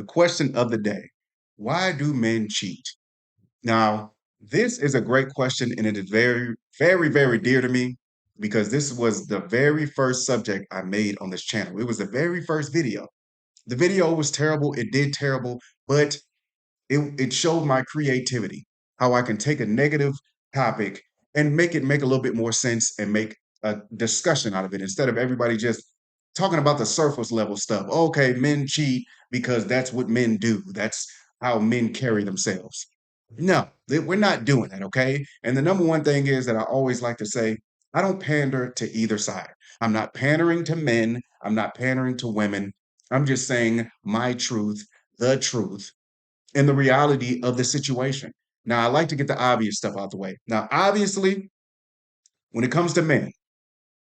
the question of the day: why do men cheat? Now, this is a great question, and it is very, very, very dear to me because this was the very first subject I made on this channel. It was the very first video. The video was terrible, it did terrible, but it showed my creativity, how I can take a negative topic and make it make a little bit more sense and make a discussion out of it instead of everybody just talking about the surface level stuff. Okay, men cheat because that's what men do. That's how men carry themselves. No, we're not doing that, okay? And the number one thing is that I always like to say, I don't pander to either side. I'm not pandering to men, I'm not pandering to women. I'm just saying my truth, the truth, and the reality of the situation. Now, I like to get the obvious stuff out the way. Now, obviously, when it comes to men,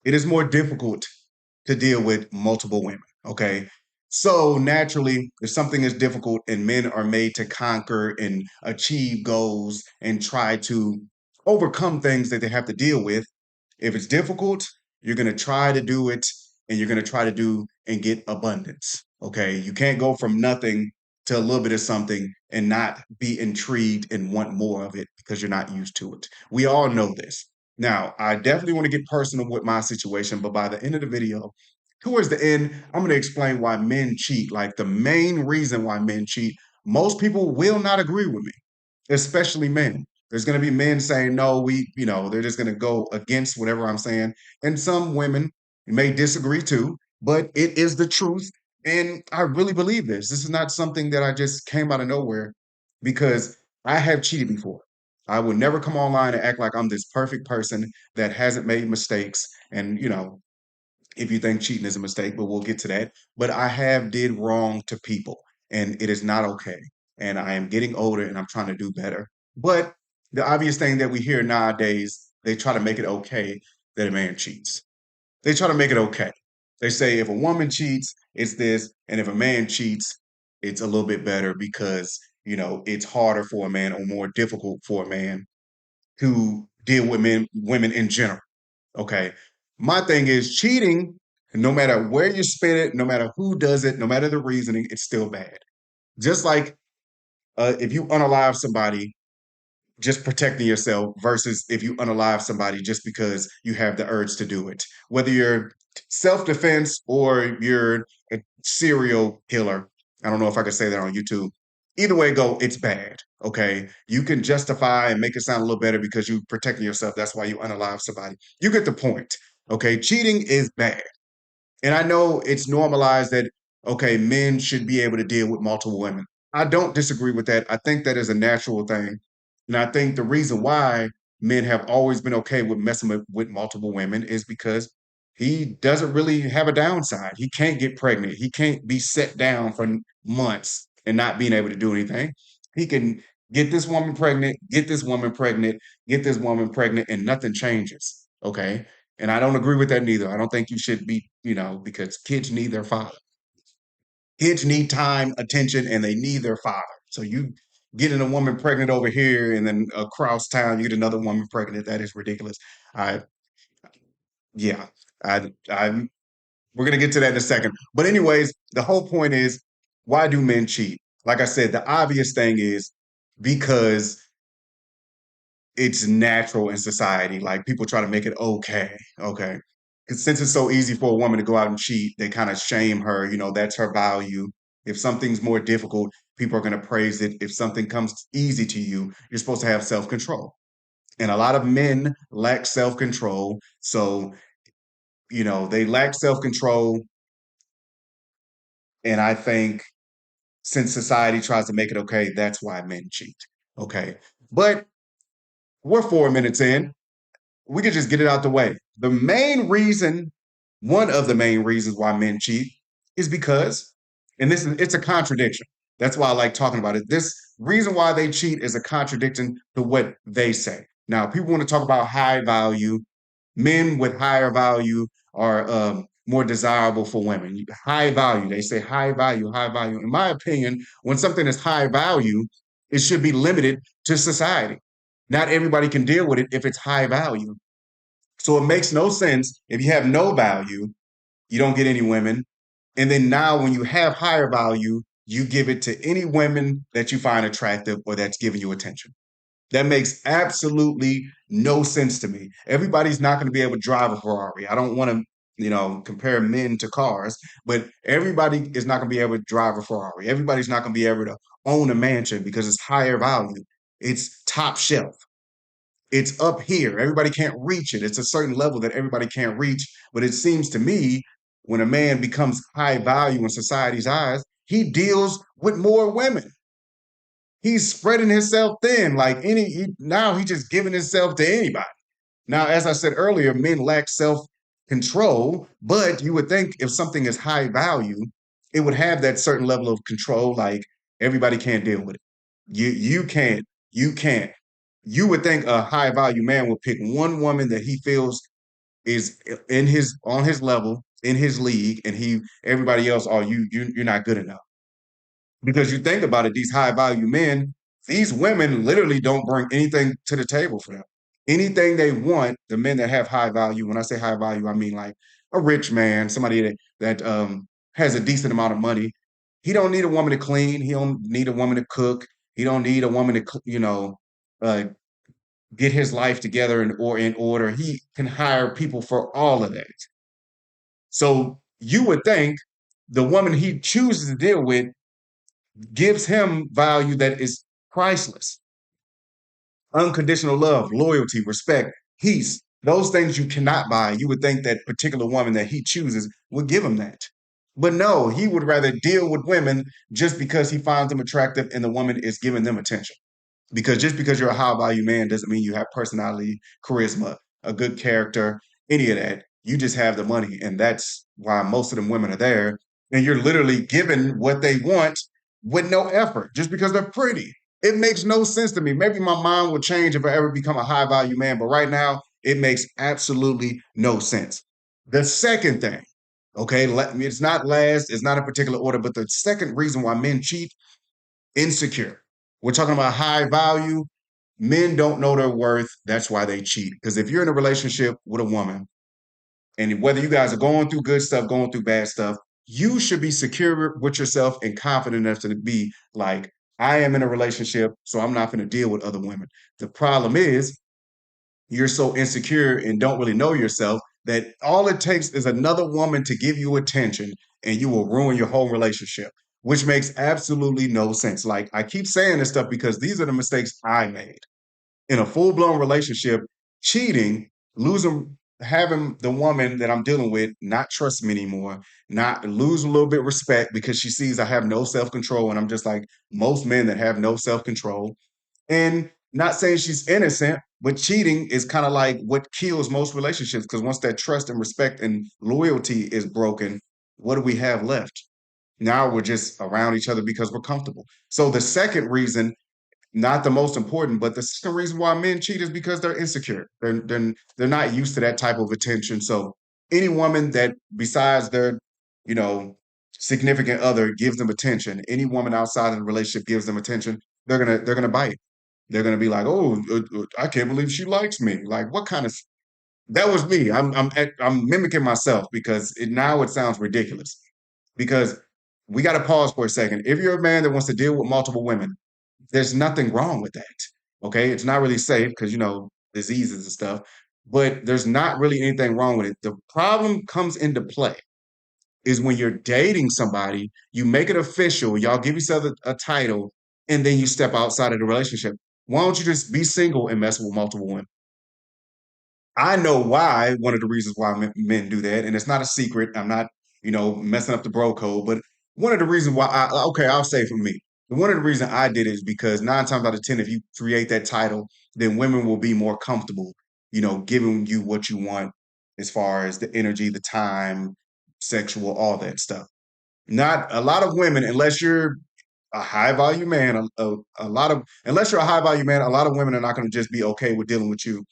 it is more difficult to deal with multiple women, okay? So naturally, if something is difficult and men are made to conquer and achieve goals and try to overcome things that they have to deal with, if it's difficult, you're going to try to do it and you're going to try to do and get abundance, okay? You can't go from nothing to a little bit of something and not be intrigued and want more of it because you're not used to it. We all know this. Now, I definitely want to get personal with my situation, but by the end of the video, towards the end, I'm going to explain why men cheat, like the main reason why men cheat. Most people will not agree with me, especially men. There's going to be men saying, no, they're just going to go against whatever I'm saying. And some women may disagree too, but it is the truth. And I really believe this. This is not something that I just came out of nowhere because I have cheated before. I would never come online and act like I'm this perfect person that hasn't made mistakes. And, if you think cheating is a mistake, but we'll get to that. But I have did wrong to people, and it is not okay. And I am getting older, and I'm trying to do better. But the obvious thing that we hear nowadays, they try to make it okay that a man cheats. They try to make it okay. They say if a woman cheats, it's this, and if a man cheats, it's a little bit better because it's harder for a man or more difficult for a man to deal with women in general. Okay. My thing is cheating, no matter where you spend it, no matter who does it, no matter the reasoning, it's still bad. Just like if you unalive somebody, just protecting yourself versus if you unalive somebody just because you have the urge to do it. Whether you're self-defense or you're a serial killer. I don't know if I could say that on YouTube. Either way go, it's bad. Okay. You can justify and make it sound a little better because you protecting yourself. That's why you unalive somebody. You get the point. Okay. Cheating is bad. And I know it's normalized that, okay, men should be able to deal with multiple women. I don't disagree with that. I think that is a natural thing. And I think the reason why men have always been okay with messing with multiple women is because he doesn't really have a downside. He can't get pregnant. He can't be set down for months and not being able to do anything. He can get this woman pregnant, get this woman pregnant, get this woman pregnant, and nothing changes. Okay. And I don't agree with that neither. I don't think you should be, because kids need their father. Kids need time, attention, and they need their father. So you getting a woman pregnant over here and then across town you get another woman pregnant. That is ridiculous. I yeah. I we're gonna get to that in a second. But anyways, the whole point is why do men cheat? Like I said, the obvious thing is because it's natural in society. Like people try to make it okay. Okay. 'Cause since it's so easy for a woman to go out and cheat, they kind of shame her. That's her value. If something's more difficult, people are going to praise it. If something comes easy to you, you're supposed to have self control. And a lot of men lack self control. So, they lack self control. And I think since society tries to make it okay, that's why men cheat. Okay. But we're 4 minutes in. We could just get it out the way. The main reason, one of the main reasons why men cheat is because, and it's a contradiction. That's why I like talking about it. This reason why they cheat is a contradiction to what they say. Now, people want to talk about high value. Men with higher value are more desirable for women. High value, they say high value, high value. In my opinion, when something is high value, it should be limited to society. Not everybody can deal with it if it's high value. So it makes no sense if you have no value, you don't get any women. And then now when you have higher value, you give it to any women that you find attractive or that's giving you attention. That makes absolutely no sense to me. Everybody's not going to be able to drive a Ferrari. I don't want to, compare men to cars, but everybody is not going to be able to drive a Ferrari. Everybody's not going to be able to own a mansion because it's higher value. It's top shelf. It's up here. Everybody can't reach it. It's a certain level that everybody can't reach. But it seems to me when a man becomes high value in society's eyes, he deals with more women. He's spreading himself thin. Now he's just giving himself to anybody. Now, as I said earlier, men lack self control, but you would think if something is high value, it would have that certain level of control. Like everybody can't deal with it. You can't. You can't. You would think a high value man would pick one woman that he feels is in his on his level in his league, and he everybody else, oh, you're not good enough. Because you think about it, these high value men, these women literally don't bring anything to the table for them. Anything they want, the men that have high value, when I say high value, I mean like a rich man, somebody that has a decent amount of money. He don't need a woman to clean. He don't need a woman to cook. He don't need a woman to, uh, get his life together or in order. He can hire people for all of that. So you would think the woman he chooses to deal with gives him value that is priceless. Unconditional love, loyalty, respect, peace. Those things you cannot buy. You would think that particular woman that he chooses would give him that. But no, he would rather deal with women just because he finds them attractive and the woman is giving them attention. Because just because you're a high value man doesn't mean you have personality, charisma, a good character, any of that. You just have the money. And that's why most of them women are there. And you're literally given what they want with no effort just because they're pretty. It makes no sense to me. Maybe my mind will change if I ever become a high value man, but right now it makes absolutely no sense. The second thing, okay, it's not last, it's not a particular order, but the second reason why men cheat, insecure. We're talking about high value. Men don't know their worth. That's why they cheat. Because if you're in a relationship with a woman, and whether you guys are going through good stuff, going through bad stuff, you should be secure with yourself and confident enough to be like, I am in a relationship, so I'm not going to deal with other women. The problem is you're so insecure and don't really know yourself that all it takes is another woman to give you attention and you will ruin your whole relationship, which makes absolutely no sense. Like I keep saying this stuff because these are the mistakes I made in a full blown relationship, cheating, losing, having the woman that I'm dealing with not trust me anymore, not lose a little bit of respect because she sees I have no self control. And I'm just like most men that have no self control. And not saying she's innocent, but cheating is kind of like what kills most relationships because once that trust and respect and loyalty is broken, what do we have left? Now we're just around each other because we're comfortable. So the second reason, not the most important, but the second reason why men cheat is because they're insecure. They're not used to that type of attention. So any woman that besides their, you know, significant other gives them attention, any woman outside of the relationship gives them attention, they're gonna bite. They're gonna be like, "Oh, I can't believe she likes me." Like, what kind of that was me. I'm mimicking myself because now it sounds ridiculous. Because we got to pause for a second. If you're a man that wants to deal with multiple women, there's nothing wrong with that. Okay. It's not really safe because, diseases and stuff, but there's not really anything wrong with it. The problem comes into play is when you're dating somebody, you make it official, y'all give each other a title, and then you step outside of the relationship. Why don't you just be single and mess with multiple women? I know why, one of the reasons why men do that, and it's not a secret. I'm not, messing up the bro code, but one of the reasons why okay, I'll say for me, one of the reasons I did it is because 9 times out of 10, if you create that title, then women will be more comfortable, giving you what you want as far as the energy, the time, sexual, all that stuff. Not a lot of women, unless you're a high value man, unless you're a high value man, a lot of women are not going to just be okay with dealing with you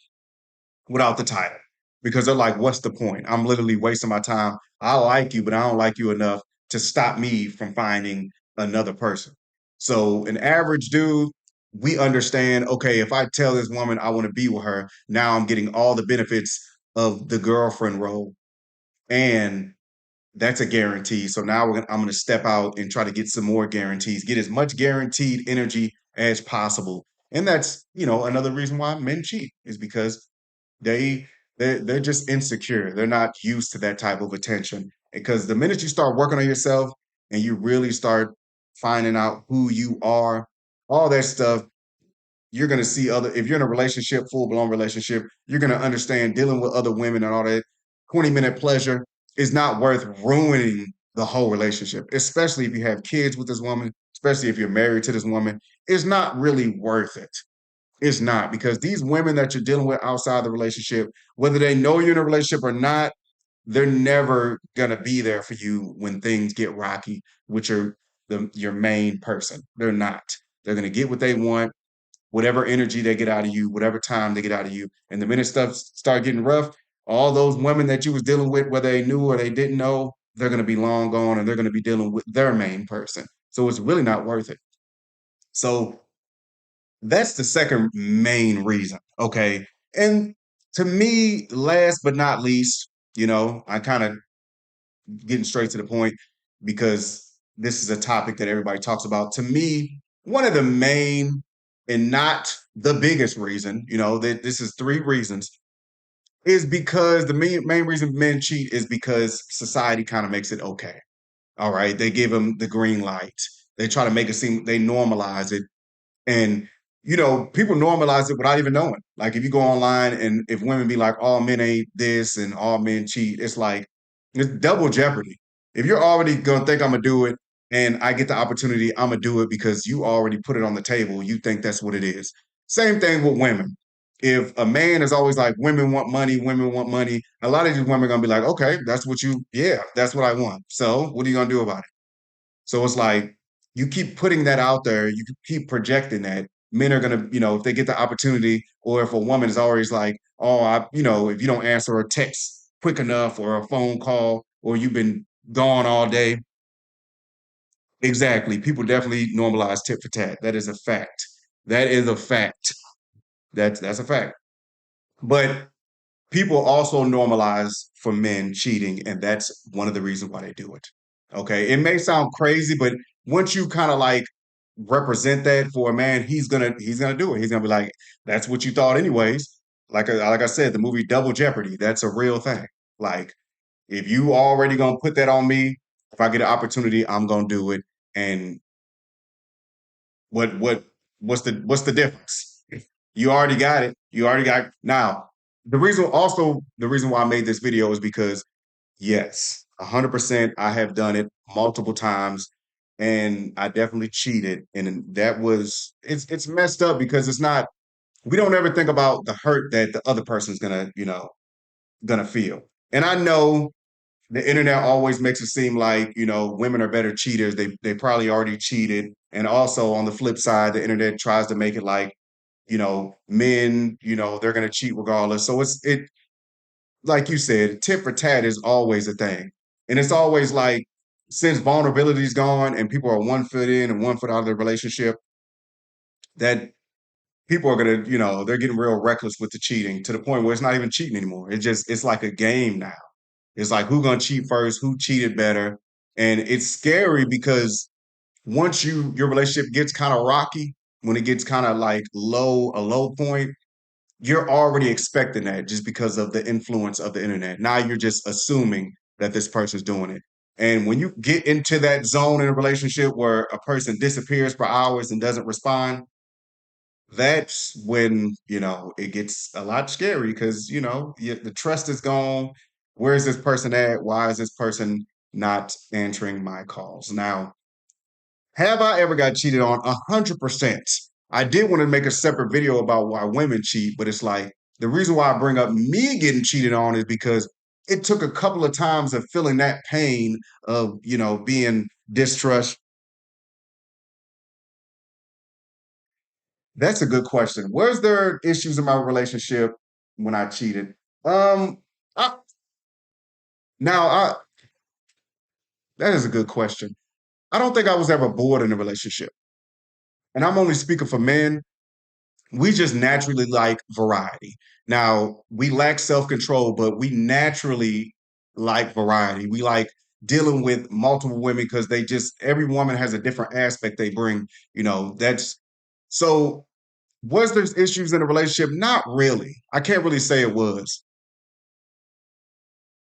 without the title because they're like, what's the point? I'm literally wasting my time. I like you, but I don't like you enough to stop me from finding another person. So, an average dude, we understand, okay, if I tell this woman I want to be with her, now I'm getting all the benefits of the girlfriend role and that's a guarantee. So now I'm going to step out and try to get some more guarantees, get as much guaranteed energy as possible. And that's, another reason why men cheat is because they they're just insecure. They're not used to that type of attention. Because the minute you start working on yourself and you really start finding out who you are, all that stuff, you're going to see other, if you're in a relationship, full blown relationship, you're going to understand dealing with other women and all that 20-minute pleasure is not worth ruining the whole relationship, especially if you have kids with this woman, especially if you're married to this woman. It's not really worth it. It's not, because these women that you're dealing with outside the relationship, whether they know you're in a relationship or not, they're never going to be there for you when things get rocky with your main person. They're not. They're going to get what they want, whatever energy they get out of you, whatever time they get out of you. And the minute stuff start getting rough, all those women that you was dealing with, whether they knew or they didn't know, they're going to be long gone and they're going to be dealing with their main person. So it's really not worth it. So that's the second main reason. Okay. And to me, last but not least, I kind of getting straight to the point because this is a topic that everybody talks about. To me, one of the main and not the biggest reason, that this is three reasons, is because the main reason men cheat is because society kind of makes it okay. All right. They give them the green light. They try to make it seem, they normalize it. And people normalize it without even knowing. Like if you go online and if women be like, all men ain't this and all men cheat, it's like it's double jeopardy. If you're already gonna think I'm gonna do it and I get the opportunity, I'm gonna do it because you already put it on the table. You think that's what it is. Same thing with women. If a man is always like, women want money, a lot of these women are gonna be like, okay, yeah, that's what I want. So what are you gonna do about it? So it's like you keep putting that out there, you keep projecting that men are gonna, if they get the opportunity, or if a woman is always like, oh, if you don't answer a text quick enough or a phone call, or you've been gone all day, exactly. People definitely normalize tit for tat. That is a fact. That is a fact. That's a fact. But people also normalize for men cheating, and that's one of the reasons why they do it. Okay, it may sound crazy, but once you kind of like represent that for a man, he's gonna do it. He's gonna be like, "That's what you thought, anyways." Like I said, the movie Double Jeopardy. That's a real thing. Like if you already gonna put that on me, if I get an opportunity, I'm gonna do it. And what what what's the difference? You already got it. You already got now. The reason why I made this video is because yes, 100% I have done it multiple times and I definitely cheated. And it's messed up because we don't ever think about the hurt that the other person's gonna feel. And I know the internet always makes it seem like, women are better cheaters. They probably already cheated. And also on the flip side, the internet tries to make it like, men, they're gonna cheat regardless. So it like you said, tit for tat is always a thing. And it's always like since vulnerability's gone and people are 1 foot in and 1 foot out of the relationship, that people are gonna, they're getting real reckless with the cheating to the point where it's not even cheating anymore. It's like a game now. It's like who gonna cheat first, who cheated better. And it's scary because once your relationship gets kind of rocky, when it gets kind of like a low point, you're already expecting that just because of the influence of the internet. Now you're just assuming that this person's doing it. And when you get into that zone in a relationship where a person disappears for hours and doesn't respond, that's when, it gets a lot scary because, the trust is gone. Where is this person at? Why is this person not answering my calls? Now, have I ever got cheated on? 100%. I did want to make a separate video about why women cheat, but it's like the reason why I bring up me getting cheated on is because it took a couple of times of feeling that pain of, being distrust. That's a good question. Was there issues in my relationship when I cheated? Um, I, now I that is a good question. I don't think I was ever bored in a relationship, and I'm only speaking for men. We just naturally like variety. Now, we lack self control, but we naturally like variety. We like dealing with multiple women because they just every woman has a different aspect they bring. That's so. Was there issues in the relationship? Not really. I can't really say it was.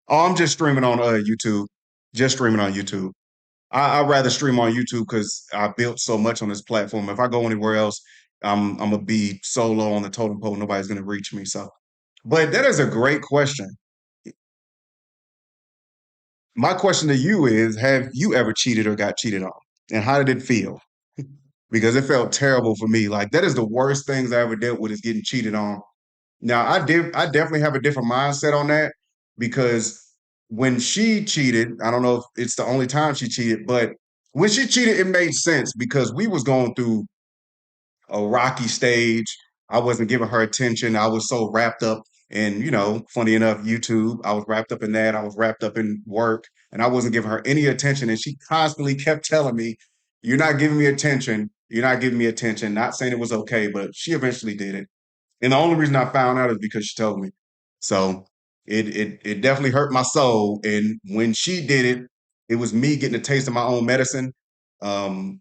Oh, I'm just streaming on YouTube. Just streaming on YouTube. I'd rather stream on YouTube because I built so much on this platform. If I go anywhere else, I'm gonna be so low on the totem pole. Nobody's gonna reach me. So, but that is a great question. My question to you is: have you ever cheated or got cheated on, and how did it feel? Because it felt terrible for me. Like that is the worst things I ever dealt with is getting cheated on. Now I definitely have a different mindset on that because when she cheated, I don't know if it's the only time she cheated, but when she cheated, it made sense because we was going through a rocky stage. I wasn't giving her attention. I was so wrapped up in, funny enough, YouTube. I was wrapped up in that. I was wrapped up in work and I wasn't giving her any attention. And she constantly kept telling me, "You're not giving me attention. You're not giving me attention." Not saying it was okay, but she eventually did it. And the only reason I found out is because she told me. So it definitely hurt my soul. And when she did it, it was me getting a taste of my own medicine. Um,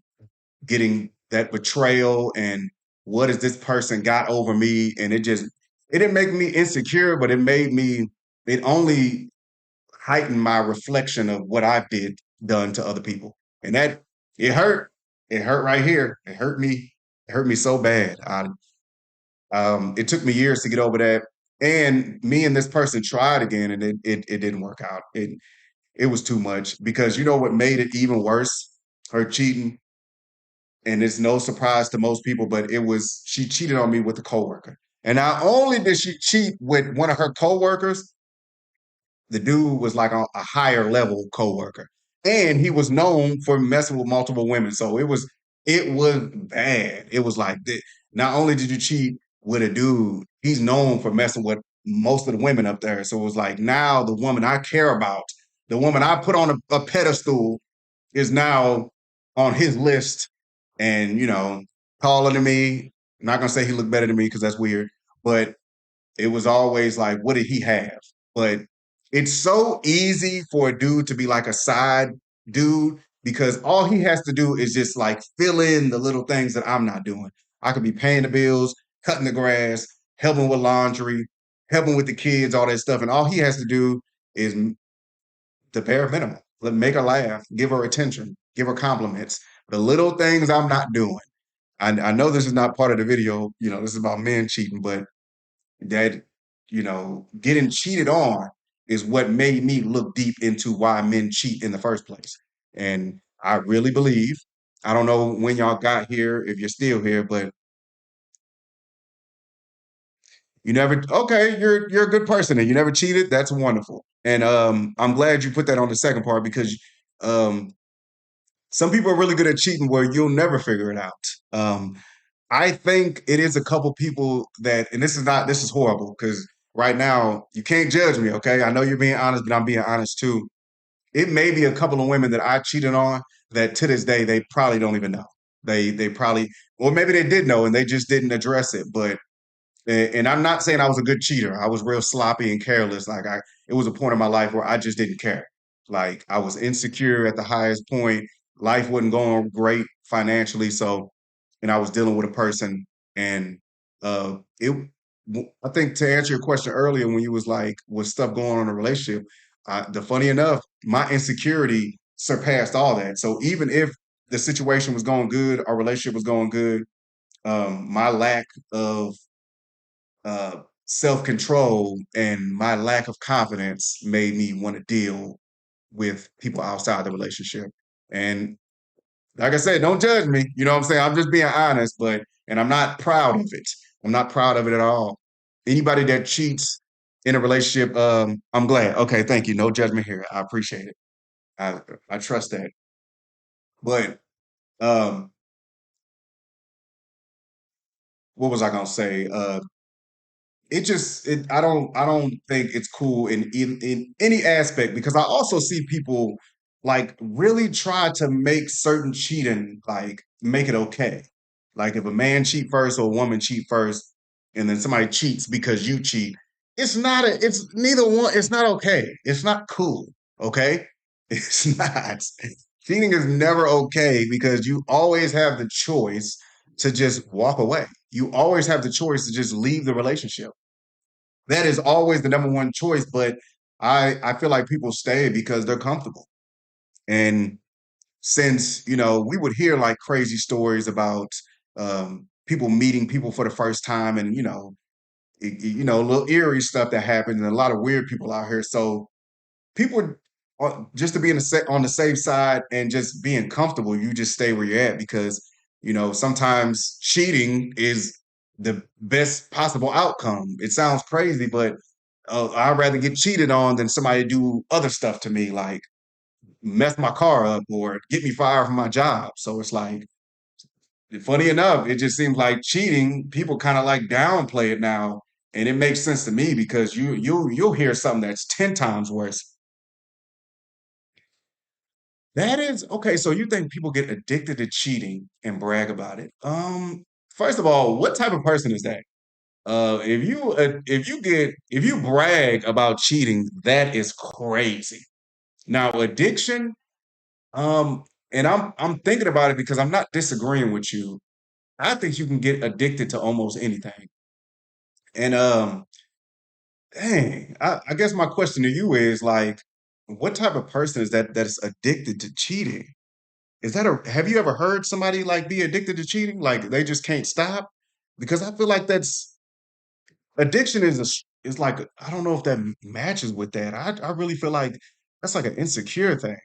Getting that betrayal and what has this person got over me, and it didn't make me insecure, but it only heightened my reflection of what I done to other people. And that it hurt. It hurt right here. It hurt me so bad. It took me years to get over that. And me and this person tried again, and it didn't work out. It was too much because you know what made it even worse? Her cheating, and it's no surprise to most people, but she cheated on me with a coworker. And not only did she cheat with one of her coworkers, the dude was like a higher level coworker, and he was known for messing with multiple women. So it was bad. It was like not only did you cheat with a dude, he's known for messing with most of the women up there. So it was like now the woman I care about, the woman I put on a pedestal, is now on his list and taller than me. I'm not gonna say he looked better than me because that's weird, but it was always like, what did he have? But it's so easy for a dude to be like a side dude because all he has to do is just like fill in the little things that I'm not doing. I could be paying the bills, cutting the grass, helping with laundry, helping with the kids, all that stuff. And all he has to do is the bare minimum. Make her laugh, give her attention, give her compliments. The little things I'm not doing. I know this is not part of the video, this is about men cheating, but that, getting cheated on is what made me look deep into why men cheat in the first place. And I really believe, I don't know when y'all got here, if you're still here, but you never, okay, you're a good person and you never cheated. That's wonderful. And I'm glad you put that on the second part because um, some people are really good at cheating where you'll never figure it out. Um, I think it is a couple people that, and this is horrible because right now you can't judge me, okay? I know you're being honest, but I'm being honest too. It may be a couple of women that I cheated on that to this day they probably don't even know. They probably, or maybe they did know and they just didn't address it. But and I'm not saying I was a good cheater. I was real sloppy and careless. It was a point in my life where I just didn't care. Like I was insecure at the highest point. Life wasn't going great financially, so and I was dealing with a person, and it. I think to answer your question earlier, when you was like, was stuff going on in a relationship? The funny enough, my insecurity surpassed all that. So even if the situation was going good, our relationship was going good, my lack of self control and my lack of confidence made me want to deal with people outside the relationship. And like I said, don't judge me. You know what I'm saying? I'm just being honest, and I'm not proud of it. I'm not proud of it at all. Anybody that cheats in a relationship, I'm glad. Okay, thank you. No judgment here. I appreciate it. I I trust that. But um, what was I gonna say? I don't think it's cool in any aspect because I also see people like really try to make certain cheating like make it okay. Like if a man cheat first or a woman cheat first, and then somebody cheats because you cheat, it's neither one, it's not okay. It's not cool. Okay. It's not. Cheating is never okay because you always have the choice to just walk away. You always have the choice to just leave the relationship. That is always the number one choice, but I feel like people stay because they're comfortable. And since, we would hear like crazy stories about people meeting people for the first time and, little eerie stuff that happened and a lot of weird people out here. So people just to be on the safe side and just being comfortable, you just stay where you're at because sometimes cheating is the best possible outcome. It sounds crazy, but I'd rather get cheated on than somebody do other stuff to me, like mess my car up or get me fired from my job. So it's like, funny enough, it just seems like cheating. People kind of like downplay it now, and it makes sense to me because you'll hear something that's 10 times worse. That is okay. So you think people get addicted to cheating and brag about it? First of all, what type of person is that? If you brag about cheating, that is crazy. Now, addiction, um, and I'm thinking about it because I'm not disagreeing with you. I think you can get addicted to almost anything. And dang, I guess my question to you is like, what type of person is that is addicted to cheating? Have you ever heard somebody like be addicted to cheating? Like they just can't stop? Because I feel like that's addiction is like I don't know if that matches with that. I really feel like that's like an insecure thing.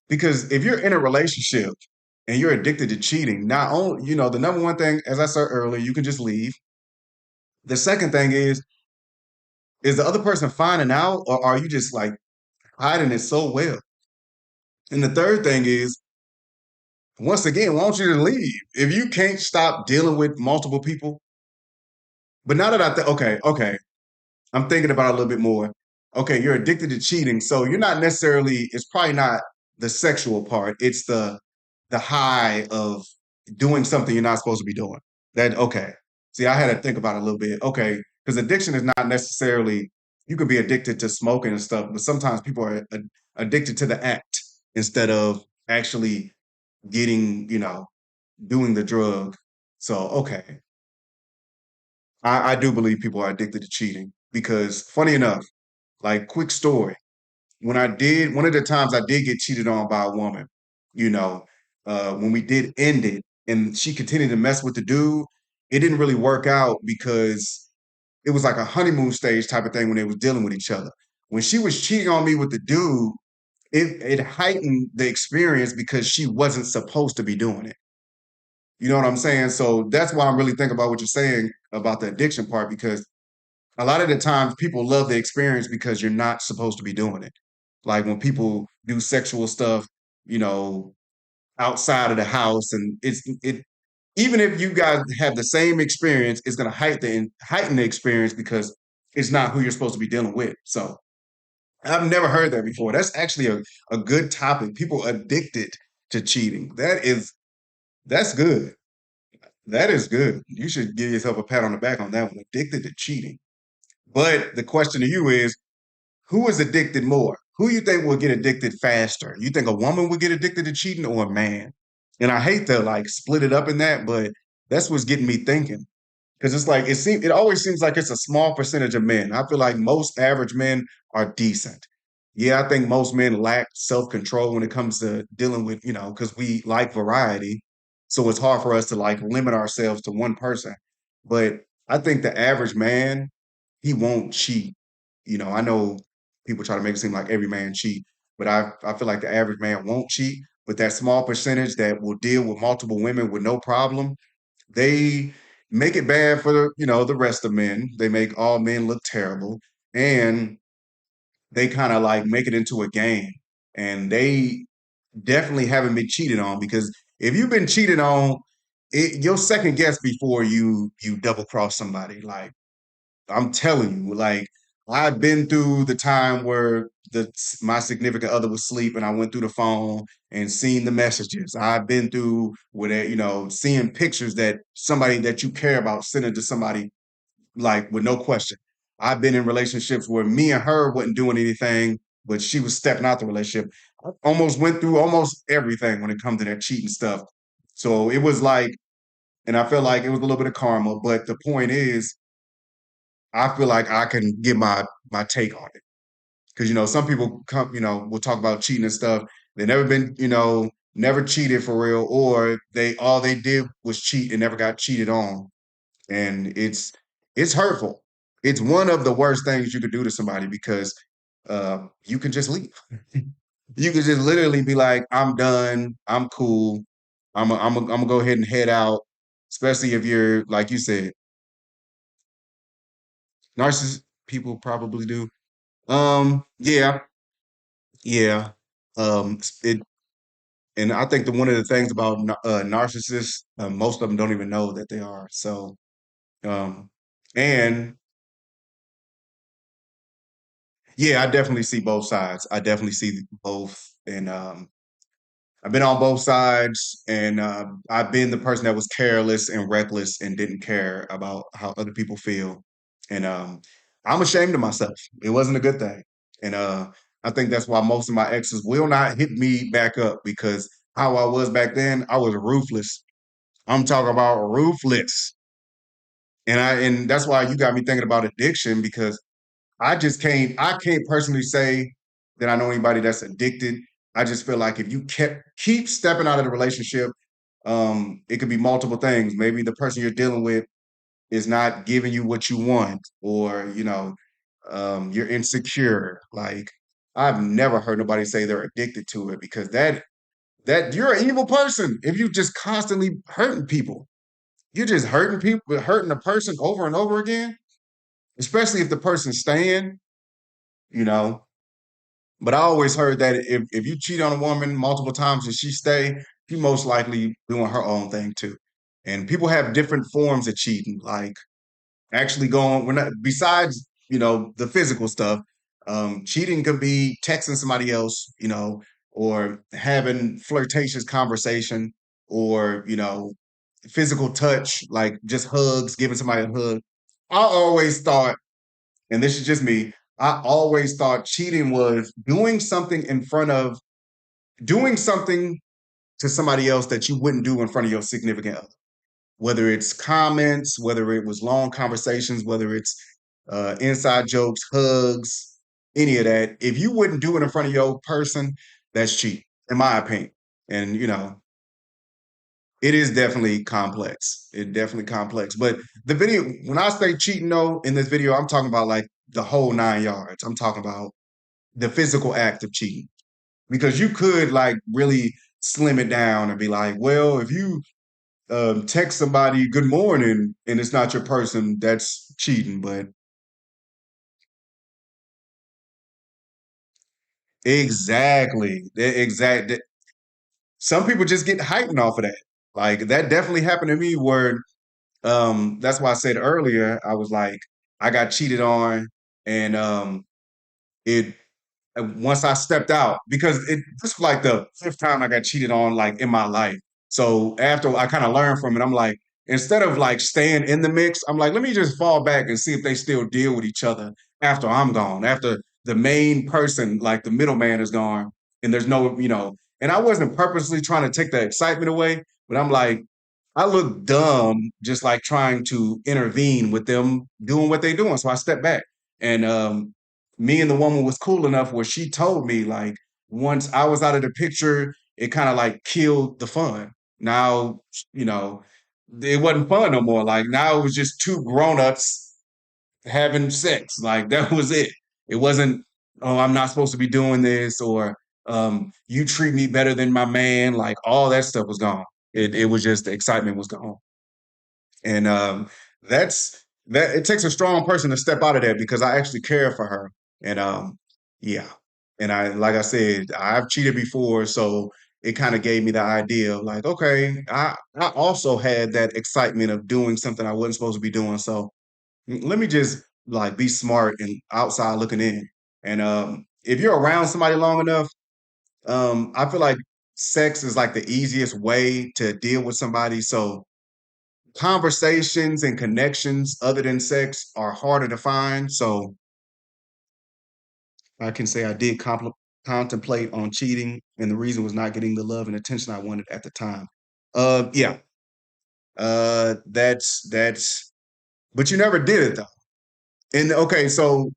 Because if you're in a relationship and you're addicted to cheating, not only, the number one thing, as I said earlier, you can just leave. The second thing is the other person finding out or are you just like hiding it so well? And the third thing is, once again, why don't you just leave? If you can't stop dealing with multiple people, but now that I think, okay, I'm thinking about it a little bit more. Okay, you're addicted to cheating, so you're not necessarily. It's probably not the sexual part. It's the high of doing something you're not supposed to be doing. That okay. See, I had to think about it a little bit. Okay, because addiction is not necessarily. You could be addicted to smoking and stuff, but sometimes people are addicted to the act instead of actually getting, doing the drug. So okay, I do believe people are addicted to cheating because, funny enough, like quick story. When I did one of the times I did get cheated on by a woman, you know, when we did end it and she continued to mess with the dude, it didn't really work out because it was like a honeymoon stage type of thing when they was dealing with each other. When she was cheating on me with the dude, it heightened the experience because she wasn't supposed to be doing it. You know what I'm saying? So that's why I'm really thinking about what you're saying about the addiction part because a lot of the times people love the experience because you're not supposed to be doing it. Like when people do sexual stuff, you know, outside of the house, and it even if you guys have the same experience, it's going to heighten the experience because it's not who you're supposed to be dealing with. So I've never heard that before. That's actually a good topic. People addicted to cheating. That's good. That is good. You should give yourself a pat on the back on that one. Addicted to cheating. But the question to you is, who is addicted more? Who you think will get addicted faster? You think a woman would get addicted to cheating or a man? And I hate to like split it up in that, but that's what's getting me thinking. Because it's like it always seems like it's a small percentage of men. I feel like most average men are decent. Yeah, I think most men lack self-control when it comes to dealing with, because we like variety. So it's hard for us to like limit ourselves to one person. But I think the average man, he won't cheat. I know people try to make it seem like every man cheat, but I feel like the average man won't cheat. But that small percentage that will deal with multiple women with no problem, they make it bad for the rest of men. They make all men look terrible, and they kind of like make it into a game. And they definitely haven't been cheated on because if you've been cheated on, you'll second guess before you double cross somebody. Like I'm telling you, like I've been through the time where my significant other was asleep and I went through the phone and seen the messages. I've been through with it, seeing pictures that somebody that you care about sending to somebody like with no question. I've been in relationships where me and her wasn't doing anything, but she was stepping out the relationship. almost went through almost everything when it comes to that cheating stuff. So it was like, and I feel like it was a little bit of karma. But the point is, I feel like I can give my take on it because some people come, will talk about cheating and stuff. They never been, never cheated for real, or they all they did was cheat and never got cheated on, and it's hurtful. It's one of the worst things you could do to somebody because you can just leave. You could just literally be like, "I'm done. I'm cool. I'm gonna go ahead and head out." Especially if you're like you said, narcissist people probably do. Yeah, yeah. It and I think that one of the things about narcissists, most of them don't even know that they are. So, um, and yeah, I definitely see both sides. I definitely see both, and I've been on both sides, and I've been the person that was careless and reckless and didn't care about how other people feel, and I'm ashamed of myself. It wasn't a good thing, and I think that's why most of my exes will not hit me back up because how I was back then, I was ruthless. I'm talking about ruthless, and that's why you got me thinking about addiction because I can't personally say that I know anybody that's addicted. I just feel like if you keep stepping out of the relationship, it could be multiple things. Maybe the person you're dealing with is not giving you what you want, or you're insecure. Like I've never heard nobody say they're addicted to it because that you're an evil person if you just constantly hurting people. You're just hurting people, hurting a person over and over again, especially if the person's staying, you know. But I always heard that if you cheat on a woman multiple times and she stay, she most likely doing her own thing too. And people have different forms of cheating, like actually going. We're not besides the physical stuff. Cheating could be texting somebody else, or having flirtatious conversation, or physical touch, like just hugs, giving somebody a hug. I always thought, and this is just me, I always thought cheating was doing something to somebody else that you wouldn't do in front of your significant other. Whether it's comments, whether it was long conversations, whether it's inside jokes, hugs, any of that. If you wouldn't do it in front of your person, that's cheating, in my opinion. And it is definitely complex. It definitely complex. But the video, when I say cheating, though, in this video, I'm talking about like the whole 9 yards. I'm talking about the physical act of cheating because you could like really slim it down and be like, well, if you text somebody good morning and it's not your person, that's cheating. But exactly, some people just get heightened off of that. Like that definitely happened to me where that's why I said earlier, I was like, I got cheated on, and it once I stepped out because this was like the fifth time I got cheated on like in my life. So after I kind of learned from it, I'm like, instead of like staying in the mix, I'm like, let me just fall back and see if they still deal with each other after I'm gone, after the main person, like the middleman is gone, and there's no, and I wasn't purposely trying to take the excitement away, but I'm like, I look dumb just like trying to intervene with them doing what they're doing. So I stepped back. And me and the woman was cool enough where she told me like once I was out of the picture, it kind of like killed the fun. Now, you know, it wasn't fun no more. Like now it was just two grown-ups having sex. Like that was it. It wasn't, oh, I'm not supposed to be doing this, or you treat me better than my man. Like all that stuff was gone. It was just the excitement was gone. And that it takes a strong person to step out of that because I actually care for her. And yeah. And I like I said, I've cheated before, so it kind of gave me the idea of like, okay, I also had that excitement of doing something I wasn't supposed to be doing. So let me just like be smart and outside looking in. And if you're around somebody long enough, I feel like sex is like the easiest way to deal with somebody. So conversations and connections other than sex are harder to find. So I can say I did compliment. contemplate on cheating, and the reason was not getting the love and attention I wanted at the time. Yeah, that's. But you never did it though. And okay, so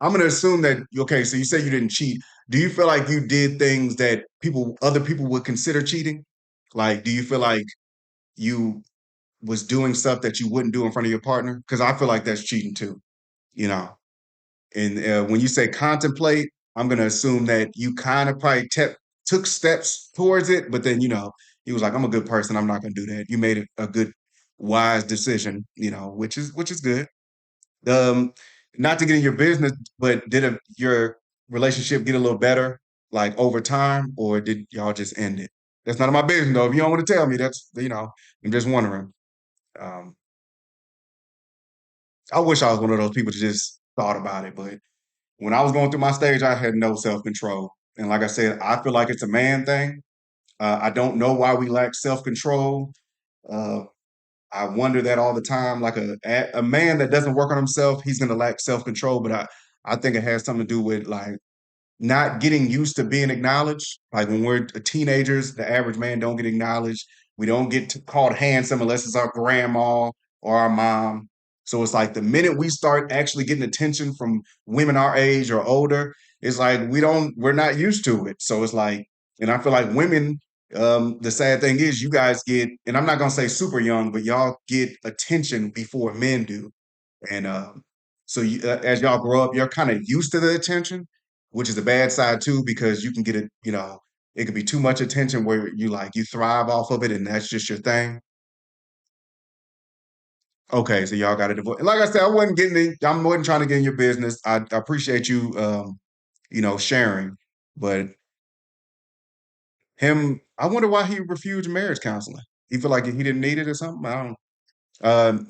I'm gonna assume that okay. So you say you didn't cheat. Do you feel like you did things that other people would consider cheating? Like, do you feel like you was doing stuff that you wouldn't do in front of your partner? Because I feel like that's cheating too. You know. And when you say contemplate, I'm going to assume that you kind of probably took steps towards it, but then, he was like, I'm a good person. I'm not going to do that. You made a good, wise decision, which is good. Um, Not to get in your business, but your relationship get a little better, like over time, or did y'all just end it? That's none of my business, though. If you don't want to tell me, I'm just wondering. Um, I wish I was one of those people that just thought about it, but when I was going through my stage, I had no self control. And like I said, I feel like it's a man thing. I don't know why we lack self control. Uh, I wonder that all the time. Like a man that doesn't work on himself, he's going to lack self control. But I think it has something to do with like not getting used to being acknowledged. Like when we're teenagers, the average man don't get acknowledged. We don't get called handsome unless it's our grandma or our mom. So it's like the minute we start actually getting attention from women our age or older, it's like we're not used to it. So it's like, and I feel like women, the sad thing is you guys get, and I'm not gonna say super young, but y'all get attention before men do. And so as y'all grow up, you're kind of used to the attention, which is the bad side too, because you can get it, it could be too much attention where you thrive off of it and that's just your thing. Okay, so y'all got a divorce. Like I said, I wasn't trying to get in your business. I appreciate you sharing. But I wonder why he refused marriage counseling. He feel like he didn't need it or something. I don't. Um,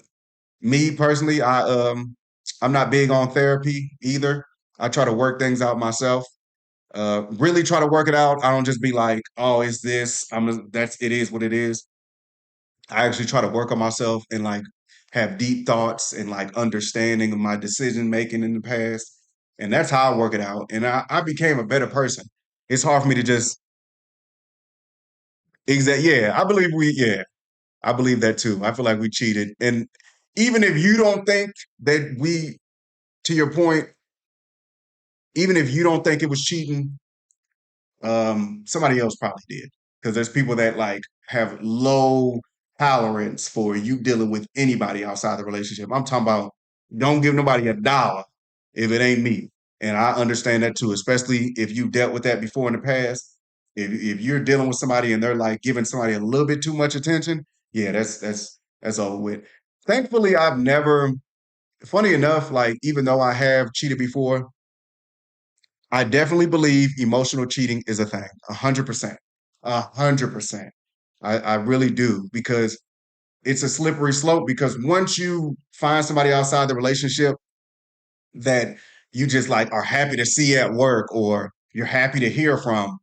Me personally, I'm not big on therapy either. I try to work things out myself. Really try to work it out. I don't just be like, oh, it's this. That's it is what it is. I actually try to work on myself and like have deep thoughts and like understanding of my decision making in the past. And that's how I work it out. And I became a better person. It's hard for me to just yeah, I believe that too. I feel like we cheated. And even if you don't think that to your point, even if you don't think it was cheating, somebody else probably did. Because there's people that like have low tolerance for you dealing with anybody outside the relationship. I'm talking about don't give nobody $1 if it ain't me. And I understand that too, especially if you dealt with that before in the past. If you're dealing with somebody and they're like giving somebody a little bit too much attention, yeah, that's over with. Thankfully, I've never, funny enough, like even though I have cheated before, I definitely believe emotional cheating is a thing. 100%. 100%. I really do because it's a slippery slope because once you find somebody outside the relationship that you just like are happy to see at work or you're happy to hear from,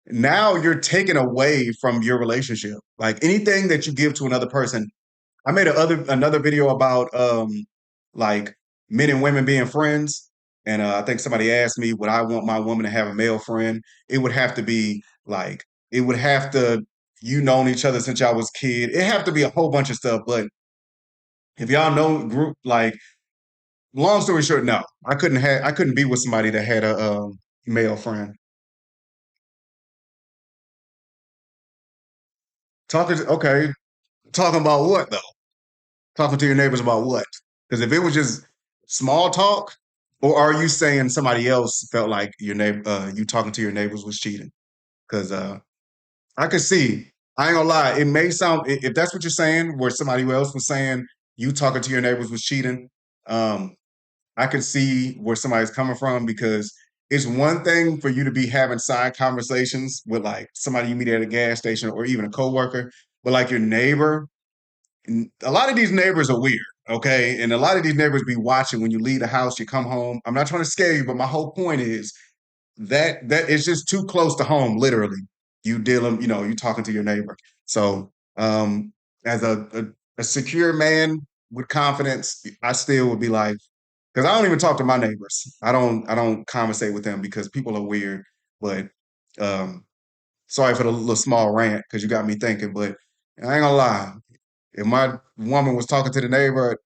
now you're taken away from your relationship. Like anything that you give to another person, I made another video about like men and women being friends, and I think somebody asked me, would I want my woman to have a male friend? It would have to be like it would have to you known each other since y'all was kid. It have to be a whole bunch of stuff. But if y'all know group like long story short, no, I couldn't be with somebody that had a male friend. Okay, talking about what though? Talking to your neighbors about what? Because if it was just small talk, or are you saying somebody else felt like you talking to your neighbors was cheating? Because I could see. I ain't gonna lie. It may sound if that's what you're saying, where somebody else was saying you talking to your neighbors was cheating. Um, I could see where somebody's coming from because it's one thing for you to be having side conversations with like somebody you meet at a gas station or even a coworker, but like your neighbor and a lot of these neighbors are weird, okay? And a lot of these neighbors be watching when you leave the house, you come home. I'm not trying to scare you, but my whole point is that is just too close to home, literally. You talking to your neighbor. So as a secure man with confidence, I still would be like, because I don't even talk to my neighbors. I don't conversate with them because people are weird. But um, sorry for the little small rant because you got me thinking. But I ain't gonna lie, if my woman was talking to the neighbor,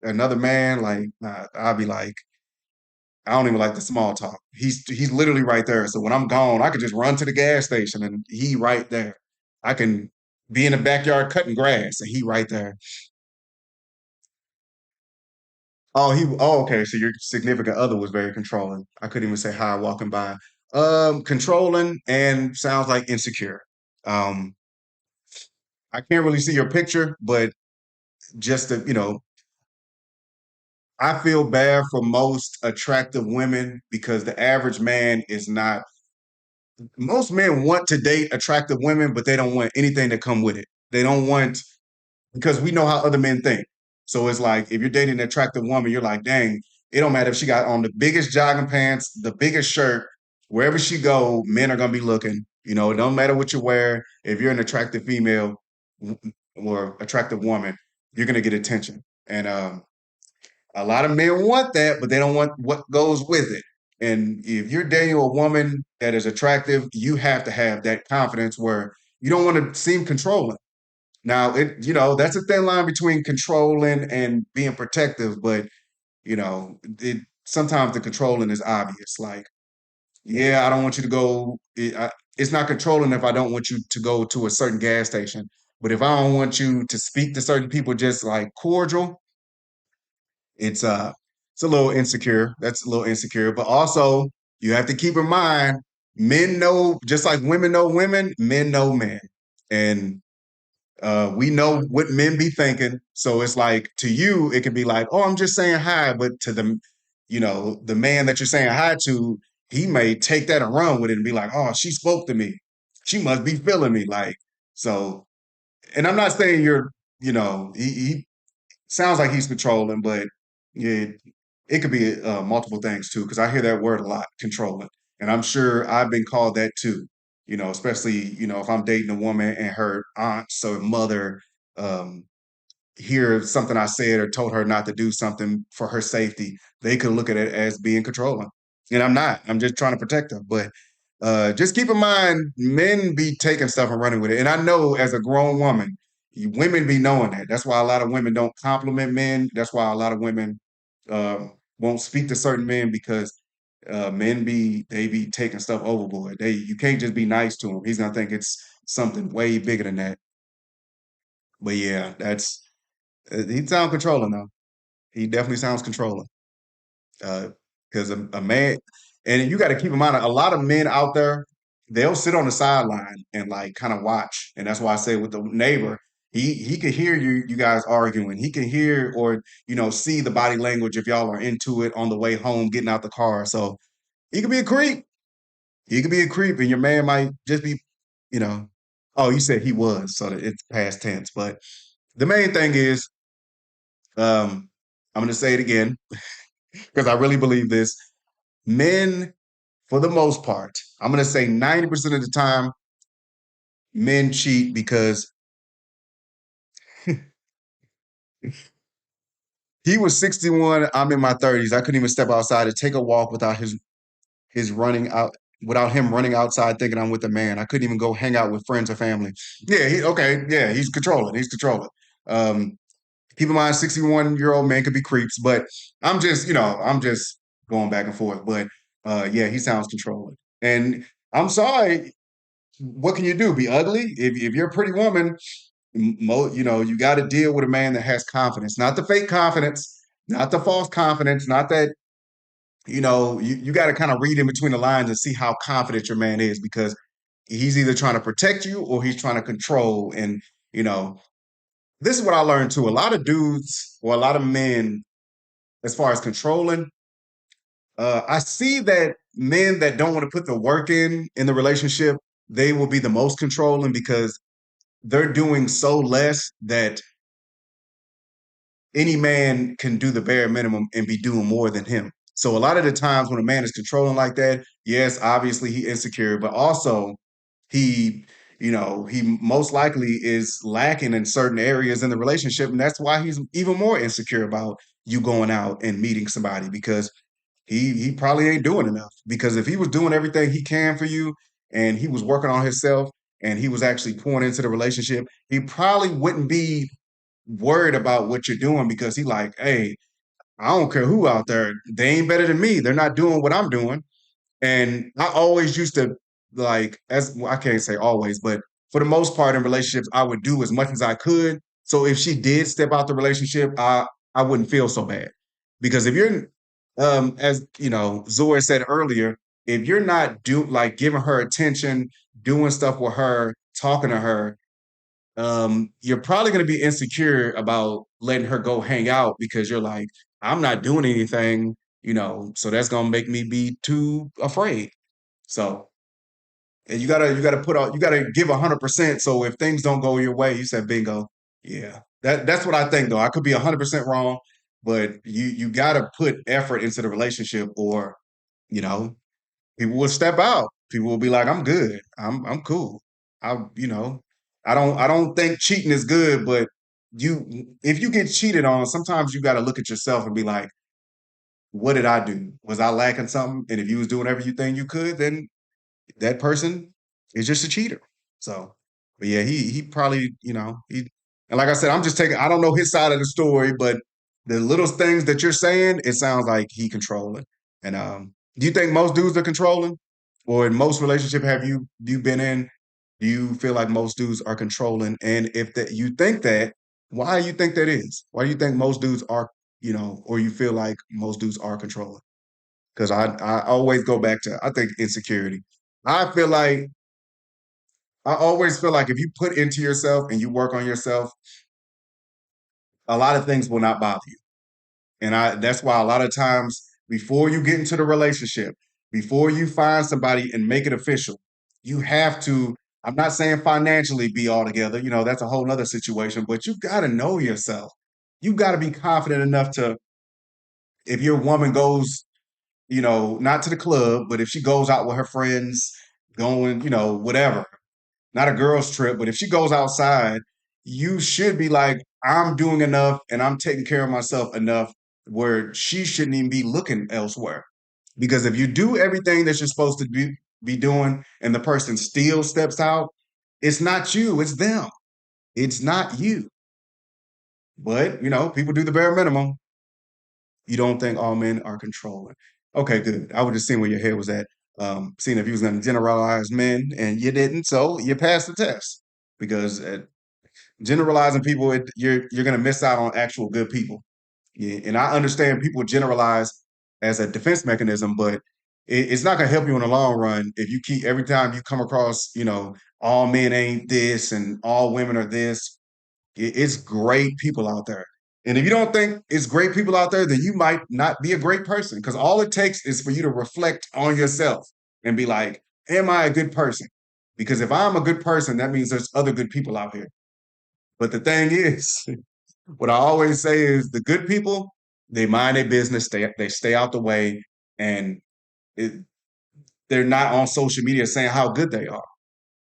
another man, like I'd be like, I don't even like the small talk. He's literally right there. So when I'm gone, I could just run to the gas station and he right there. I can be in the backyard cutting grass and he right there. Okay. So your significant other was very controlling. I couldn't even say hi walking by. Controlling and sounds like insecure. Um, I can't really see your picture, but just to, I feel bad for most attractive women because the average man is not. Most men want to date attractive women, but they don't want anything to come with it. They don't want because we know how other men think. So it's like if you're dating an attractive woman, you're like, dang, it don't matter if she got on the biggest jogging pants, the biggest shirt, wherever she go, men are gonna be looking. It don't matter what you wear. If you're an attractive female or attractive woman, you're gonna get attention. And a lot of men want that, but they don't want what goes with it. And if you're dating a woman that is attractive, you have to have that confidence where you don't want to seem controlling. Now, that's a thin line between controlling and being protective, but sometimes the controlling is obvious. Like, yeah, I don't want you to go. It's not controlling if I don't want you to go to a certain gas station, but if I don't want you to speak to certain people, just like cordial, it's it's a little insecure. That's a little insecure. But also you have to keep in mind, men know just like women know women, men know men. And we know what men be thinking. So it's like to you, it can be like, oh, I'm just saying hi. But to the man that you're saying hi to, he may take that and run with it and be like, oh, she spoke to me. She must be feeling me. Like, so, and I'm not saying he sounds like he's controlling, but yeah, it could be multiple things too. Because I hear that word a lot, controlling, and I'm sure I've been called that too. Especially if I'm dating a woman and her aunts or mother um, hear something I said or told her not to do something for her safety, they could look at it as being controlling. And I'm not. I'm just trying to protect her. But just keep in mind, men be taking stuff and running with it. And I know as a grown woman, women be knowing that. That's why a lot of women don't compliment men. That's why a lot of women won't speak to certain men because men they be taking stuff overboard. You can't just be nice to him. He's gonna think it's something way bigger than that. But yeah, he sounds controlling though. He definitely sounds controlling. Because a man, and you got to keep in mind, a lot of men out there, they'll sit on the sideline and like kind of watch. And that's why I say with the neighbor, he could hear you guys arguing. He can hear or see the body language if y'all are into it on the way home, getting out the car. So he could be a creep. He could be a creep, and your man might just be, you know. Oh, you said he was, so that it's past tense. But the main thing is, I'm going to say it again because I really believe this. Men, for the most part, I'm going to say 90% of the time, men cheat because he was 61. I'm in my 30s. I couldn't even step outside to take a walk without his running out. Without him running outside thinking I'm with a man, I couldn't even go hang out with friends or family. Yeah, okay, yeah, he's controlling. He's controlling. Um, Keep in mind, 61-year-old men could be creeps, but I'm just going back and forth. But yeah, he sounds controlling. And I'm sorry, what can you do? Be ugly? If you're a pretty woman, you got to deal with a man that has confidence, not the fake confidence, not the false confidence, not that, you got to kind of read in between the lines and see how confident your man is because he's either trying to protect you or he's trying to control. And, you know, this is what I learned too. A lot of dudes or a lot of men, as far as controlling, I see that men that don't want to put the work in the relationship, they will be the most controlling because they're doing so less that any man can do the bare minimum and be doing more than him. So a lot of the times when a man is controlling like that, yes, obviously he insecure, but also he, he most likely is lacking in certain areas in the relationship, and that's why he's even more insecure about you going out and meeting somebody because he probably ain't doing enough, because if he was doing everything he can for you and he was working on himself and he was actually pouring into the relationship, he probably wouldn't be worried about what you're doing, because he like, hey, I don't care who out there, they ain't better than me. They're not doing what I'm doing. And I always used to, like, as well, I can't say always, but for the most part in relationships, I would do as much as I could. So if she did step out the relationship, I wouldn't feel so bad. Because if you're, as you know, Zora said earlier, if you're not like giving her attention, doing stuff with her, talking to her, you're probably going to be insecure about letting her go hang out, because you're like, I'm not doing anything, so that's going to make me be too afraid. So, and you gotta put out, you gotta give 100%. So if things don't go your way, you said bingo. Yeah, that's what I think though. I could be 100% wrong, but you gotta put effort into the relationship, or you know people will step out. People will be like, I'm good. I'm cool. I you know I don't think cheating is good, but you if you get cheated on, sometimes you got to look at yourself and be like, what did I do? Was I lacking something? And if you was doing everything you could, then that person is just a cheater. So, but yeah, he probably, he, and like I said, I'm just taking, I don't know his side of the story, but the little things that you're saying, it sounds like he controlling. And do you think most dudes are controlling? Or in most relationship have you been in, do you feel like most dudes are controlling? And if that you think that, why do you think that is? Why do you think most dudes are, or you feel like most dudes are controlling? Because I always go back to, I think, insecurity. I feel like I always feel like if you put into yourself and you work on yourself, a lot of things will not bother you. And that's why a lot of times before you get into the relationship, before you find somebody and make it official, you have to, I'm not saying financially be all together, that's a whole nother situation, but you gotta know yourself. You gotta be confident enough to, if your woman goes, not to the club, but if she goes out with her friends, going, whatever, not a girl's trip, but if she goes outside, you should be like, I'm doing enough and I'm taking care of myself enough where she shouldn't even be looking elsewhere. Because if you do everything that you're supposed to be doing and the person still steps out, it's not you, it's them. It's not you. But, people do the bare minimum. You don't think all men are controlling. Okay, good. I was just seeing where your head was at. Seeing if you was going to generalize men, and you didn't, so you passed the test. Because generalizing people, you're going to miss out on actual good people. Yeah, and I understand people generalize as a defense mechanism, but it's not going to help you in the long run if you keep every time you come across, all men ain't this and all women are this. It's great people out there. And if you don't think it's great people out there, then you might not be a great person, because all it takes is for you to reflect on yourself and be like, am I a good person? Because if I'm a good person, that means there's other good people out here. But the thing is, what I always say is the good people, they mind their business, they stay out the way, and it, they're not on social media saying how good they are.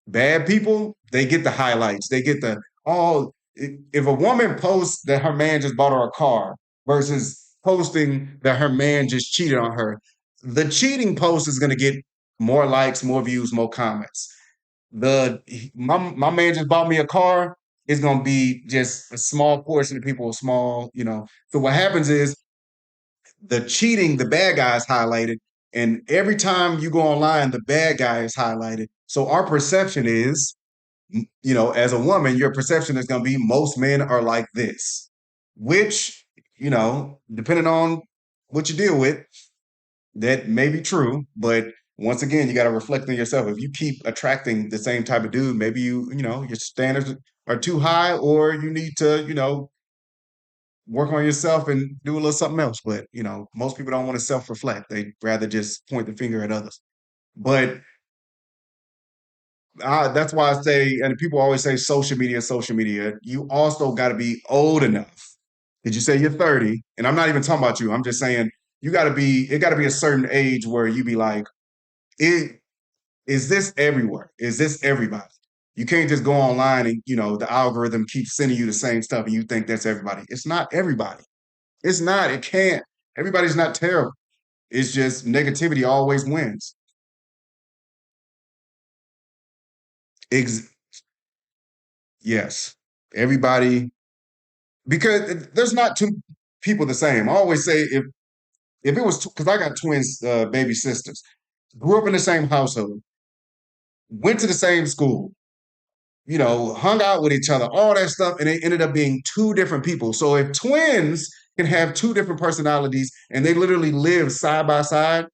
Bad people, they get the highlights. They get the, oh, if a woman posts that her man just bought her a car versus posting that her man just cheated on her, the cheating post is going to get more likes, more views, more comments. My man just bought me a car is going to be just a small portion of people, small, So what happens is the cheating, the bad guy is highlighted. And every time you go online, the bad guy is highlighted. So our perception is, as a woman, your perception is going to be most men are like this, which, depending on what you deal with, that may be true. But once again, you got to reflect on yourself. If you keep attracting the same type of dude, maybe your standards are too high, or you need to, work on yourself and do a little something else. But most people don't want to self-reflect. They rather just point the finger at others. But that's why I say, and people always say social media, social media. You also got to be old enough. Did you say you're 30? And I'm not even talking about you. I'm just saying you got to be. It got to be a certain age where you be like, it is this everywhere? Is this everybody? You can't just go online and the algorithm keeps sending you the same stuff and you think that's everybody. It's not everybody. It's not. It can't. Everybody's not terrible. It's just negativity always wins. Ex- yes. Everybody, because there's not two people the same. I always say if it was because I got twins, baby sisters, grew up in the same household, went to the same school, hung out with each other, all that stuff, and they ended up being two different people. So if twins can have two different personalities and they literally live side by side,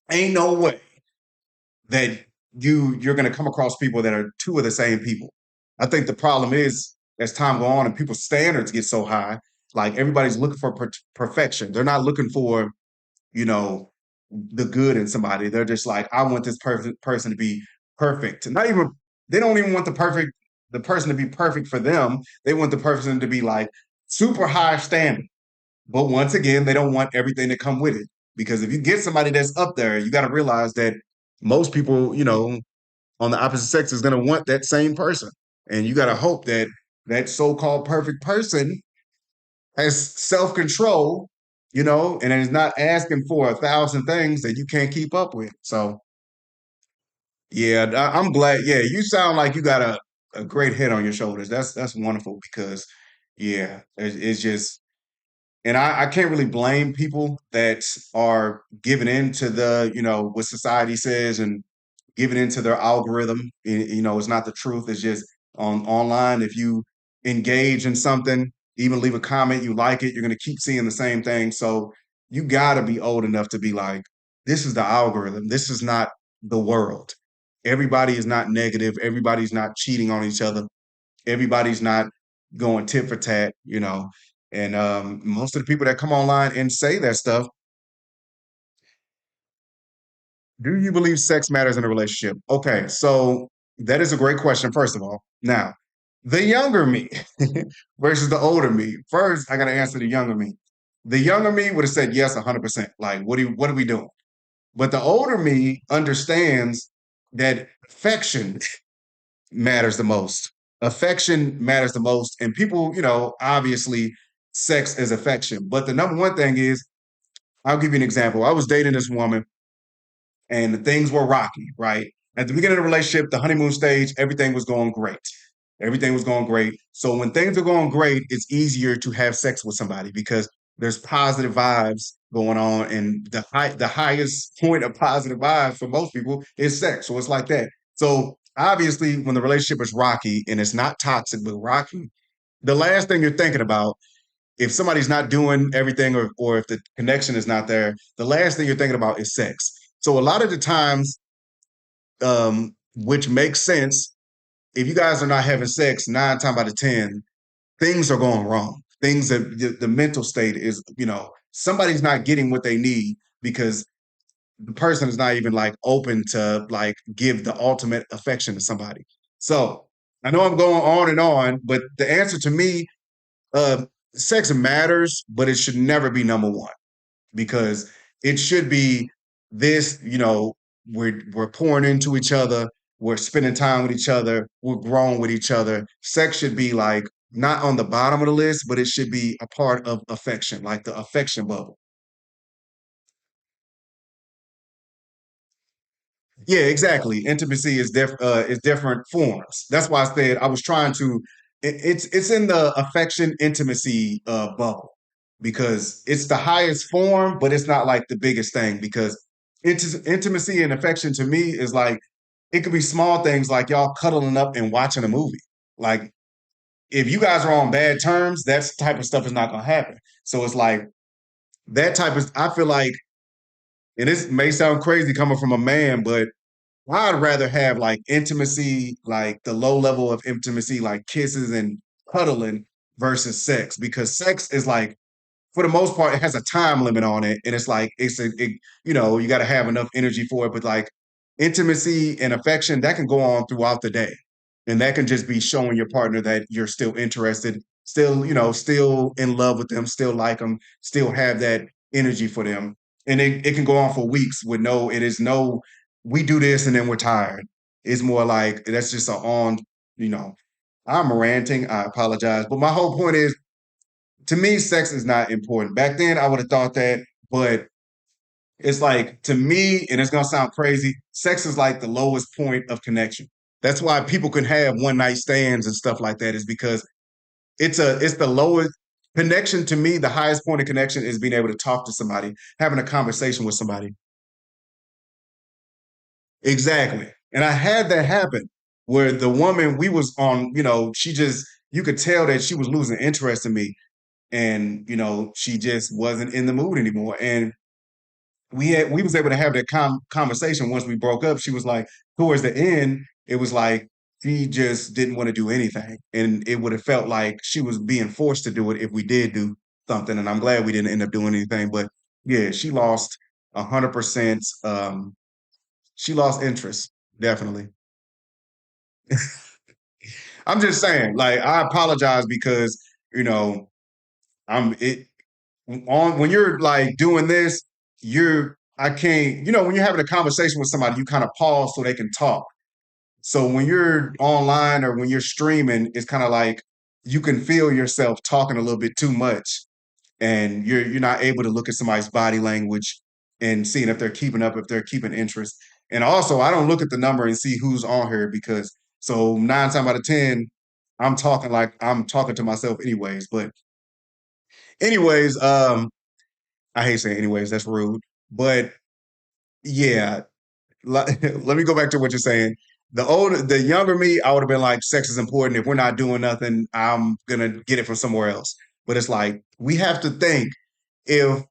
ain't no way that you're going to come across people that are two of the same people. I think the problem is as time go on and people's standards get so high, like everybody's looking for perfection. They're not looking for you know the good in somebody. They're just like, I want this perfect person to be perfect. Not even they don't even want the person to be perfect for them. They want the person to be like super high standard. But once again, they don't want everything to come with it. Because if you get somebody that's up there, you got to realize that most people, on the opposite sex is going to want that same person. And you got to hope that that so-called perfect person has self-control, and is not asking for 1,000 things that you can't keep up with. So yeah, I'm glad. Yeah, you sound like you got a great head on your shoulders. That's wonderful because yeah, it's just and I can't really blame people that are giving in to the, what society says and giving into their algorithm. It's not the truth. It's just on online. If you engage in something, even leave a comment, you like it, you're gonna keep seeing the same thing. So you gotta be old enough to be like, this is the algorithm. This is not the world. Everybody is not negative. Everybody's not cheating on each other. Everybody's not going tit for tat, And most of the people that come online and say that stuff, do you believe sex matters in a relationship? Okay, so that is a great question, first of all. Now, the younger me versus the older me. First, I got to answer the younger me. The younger me would have said yes 100%. Like, what are we doing? But the older me understands that affection matters the most. Affection matters the most. And people, obviously, sex is affection. But the number one thing is, I'll give you an example. I was dating this woman and things were rocky, right? At the beginning of the relationship, the honeymoon stage, everything was going great. Everything was going great. So when things are going great, it's easier to have sex with somebody because there's positive vibes going on, and the highest point of positive vibes for most people is sex. So it's like that. So obviously, when the relationship is rocky and it's not toxic but rocky, the last thing you're thinking about, if somebody's not doing everything or if the connection is not there, the last thing you're thinking about is sex. So a lot of the times, which makes sense, if you guys are not having sex, 9 times out of 10, things are going wrong. Things that the mental state is, somebody's not getting what they need because the person is not even like open to like give the ultimate affection to somebody. So I know I'm going on, but the answer to me, uh, sex matters, but it should never be number one because it should be this, we're pouring into each other, we're spending time with each other, we're growing with each other. Sex should be like not on the bottom of the list, but it should be a part of affection, like the affection bubble. Yeah, exactly. Intimacy is different forms. That's why I said I was trying to. It's in the affection intimacy bubble because it's the highest form, but it's not like the biggest thing because intimacy and affection to me is like it could be small things like y'all cuddling up and watching a movie. Like if you guys are on bad terms, that type of stuff is not gonna happen. So it's like that type of. I feel like, and this may sound crazy coming from a man, but I'd rather have like intimacy, like the low level of intimacy, like kisses and cuddling versus sex, because sex is like, for the most part, it has a time limit on it. And it's like, you got to have enough energy for it. But like intimacy and affection, that can go on throughout the day. And that can just be showing your partner that you're still interested, still, still in love with them, still like them, still have that energy for them. And it can go on for weeks with it is no, we do this and then we're tired. It's more like that's just you know, I'm ranting. I apologize. But my whole point is, to me, sex is not important. Back then, I would have thought that, but It's like to me, and it's gonna sound crazy, sex is like the lowest point of connection. That's why people can have one night stands and stuff like that, is because it's the lowest connection to me. The highest point of connection is being able to talk to somebody, having a conversation with somebody. Exactly. And I had that happen where the woman we was on, she just you could tell that she was losing interest in me, and she just wasn't in the mood anymore. And we was able to have that conversation once we broke up. She was like, towards the end, it was like she just didn't want to do anything, and it would have felt like she was being forced to do it if we did do something. And I'm glad we didn't end up doing anything. But yeah, she lost 100%. She lost interest, definitely. I'm just saying, like, I apologize because you know I'm it on when you're like doing this, I can't, when you're having a conversation with somebody, you kind of pause so they can talk. So when you're online or when you're streaming, it's kind of like you can feel yourself talking a little bit too much, and you're not able to look at somebody's body language and seeing if they're keeping up, if they're keeping interest. And also, I don't look at the number and see who's on here, because so 9 times out of 10, I'm talking like I'm talking to myself anyways. But anyways, I hate saying anyways, that's rude. But yeah, let me go back to what you're saying. The younger me, I would have been like, sex is important. If we're not doing nothing, I'm gonna get it from somewhere else. But it's like we have to think, if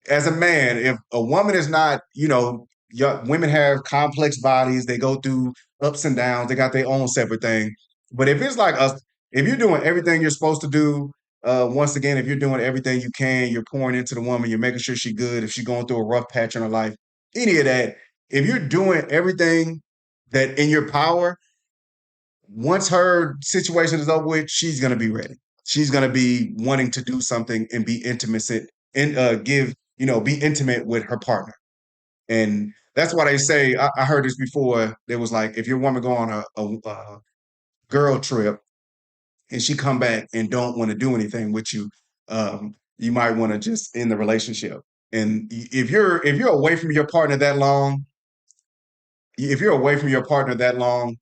as a man, if a woman is not, women have complex bodies, they go through ups and downs, they got their own separate thing. But if it's like us, if you're doing everything you're supposed to do, once again, if you're doing everything you can, you're pouring into the woman, you're making sure she's good, if she's going through a rough patch in her life, any of that, if you're doing everything that in your power, once her situation is over with, she's gonna be ready. She's gonna be wanting to do something and be intimate and be intimate with her partner. And that's why they say, I heard this before. There was like, if your woman go on a girl trip and she come back and don't want to do anything with you, you might want to just end the relationship. And if you're away from your partner that long, if you're away from your partner that long,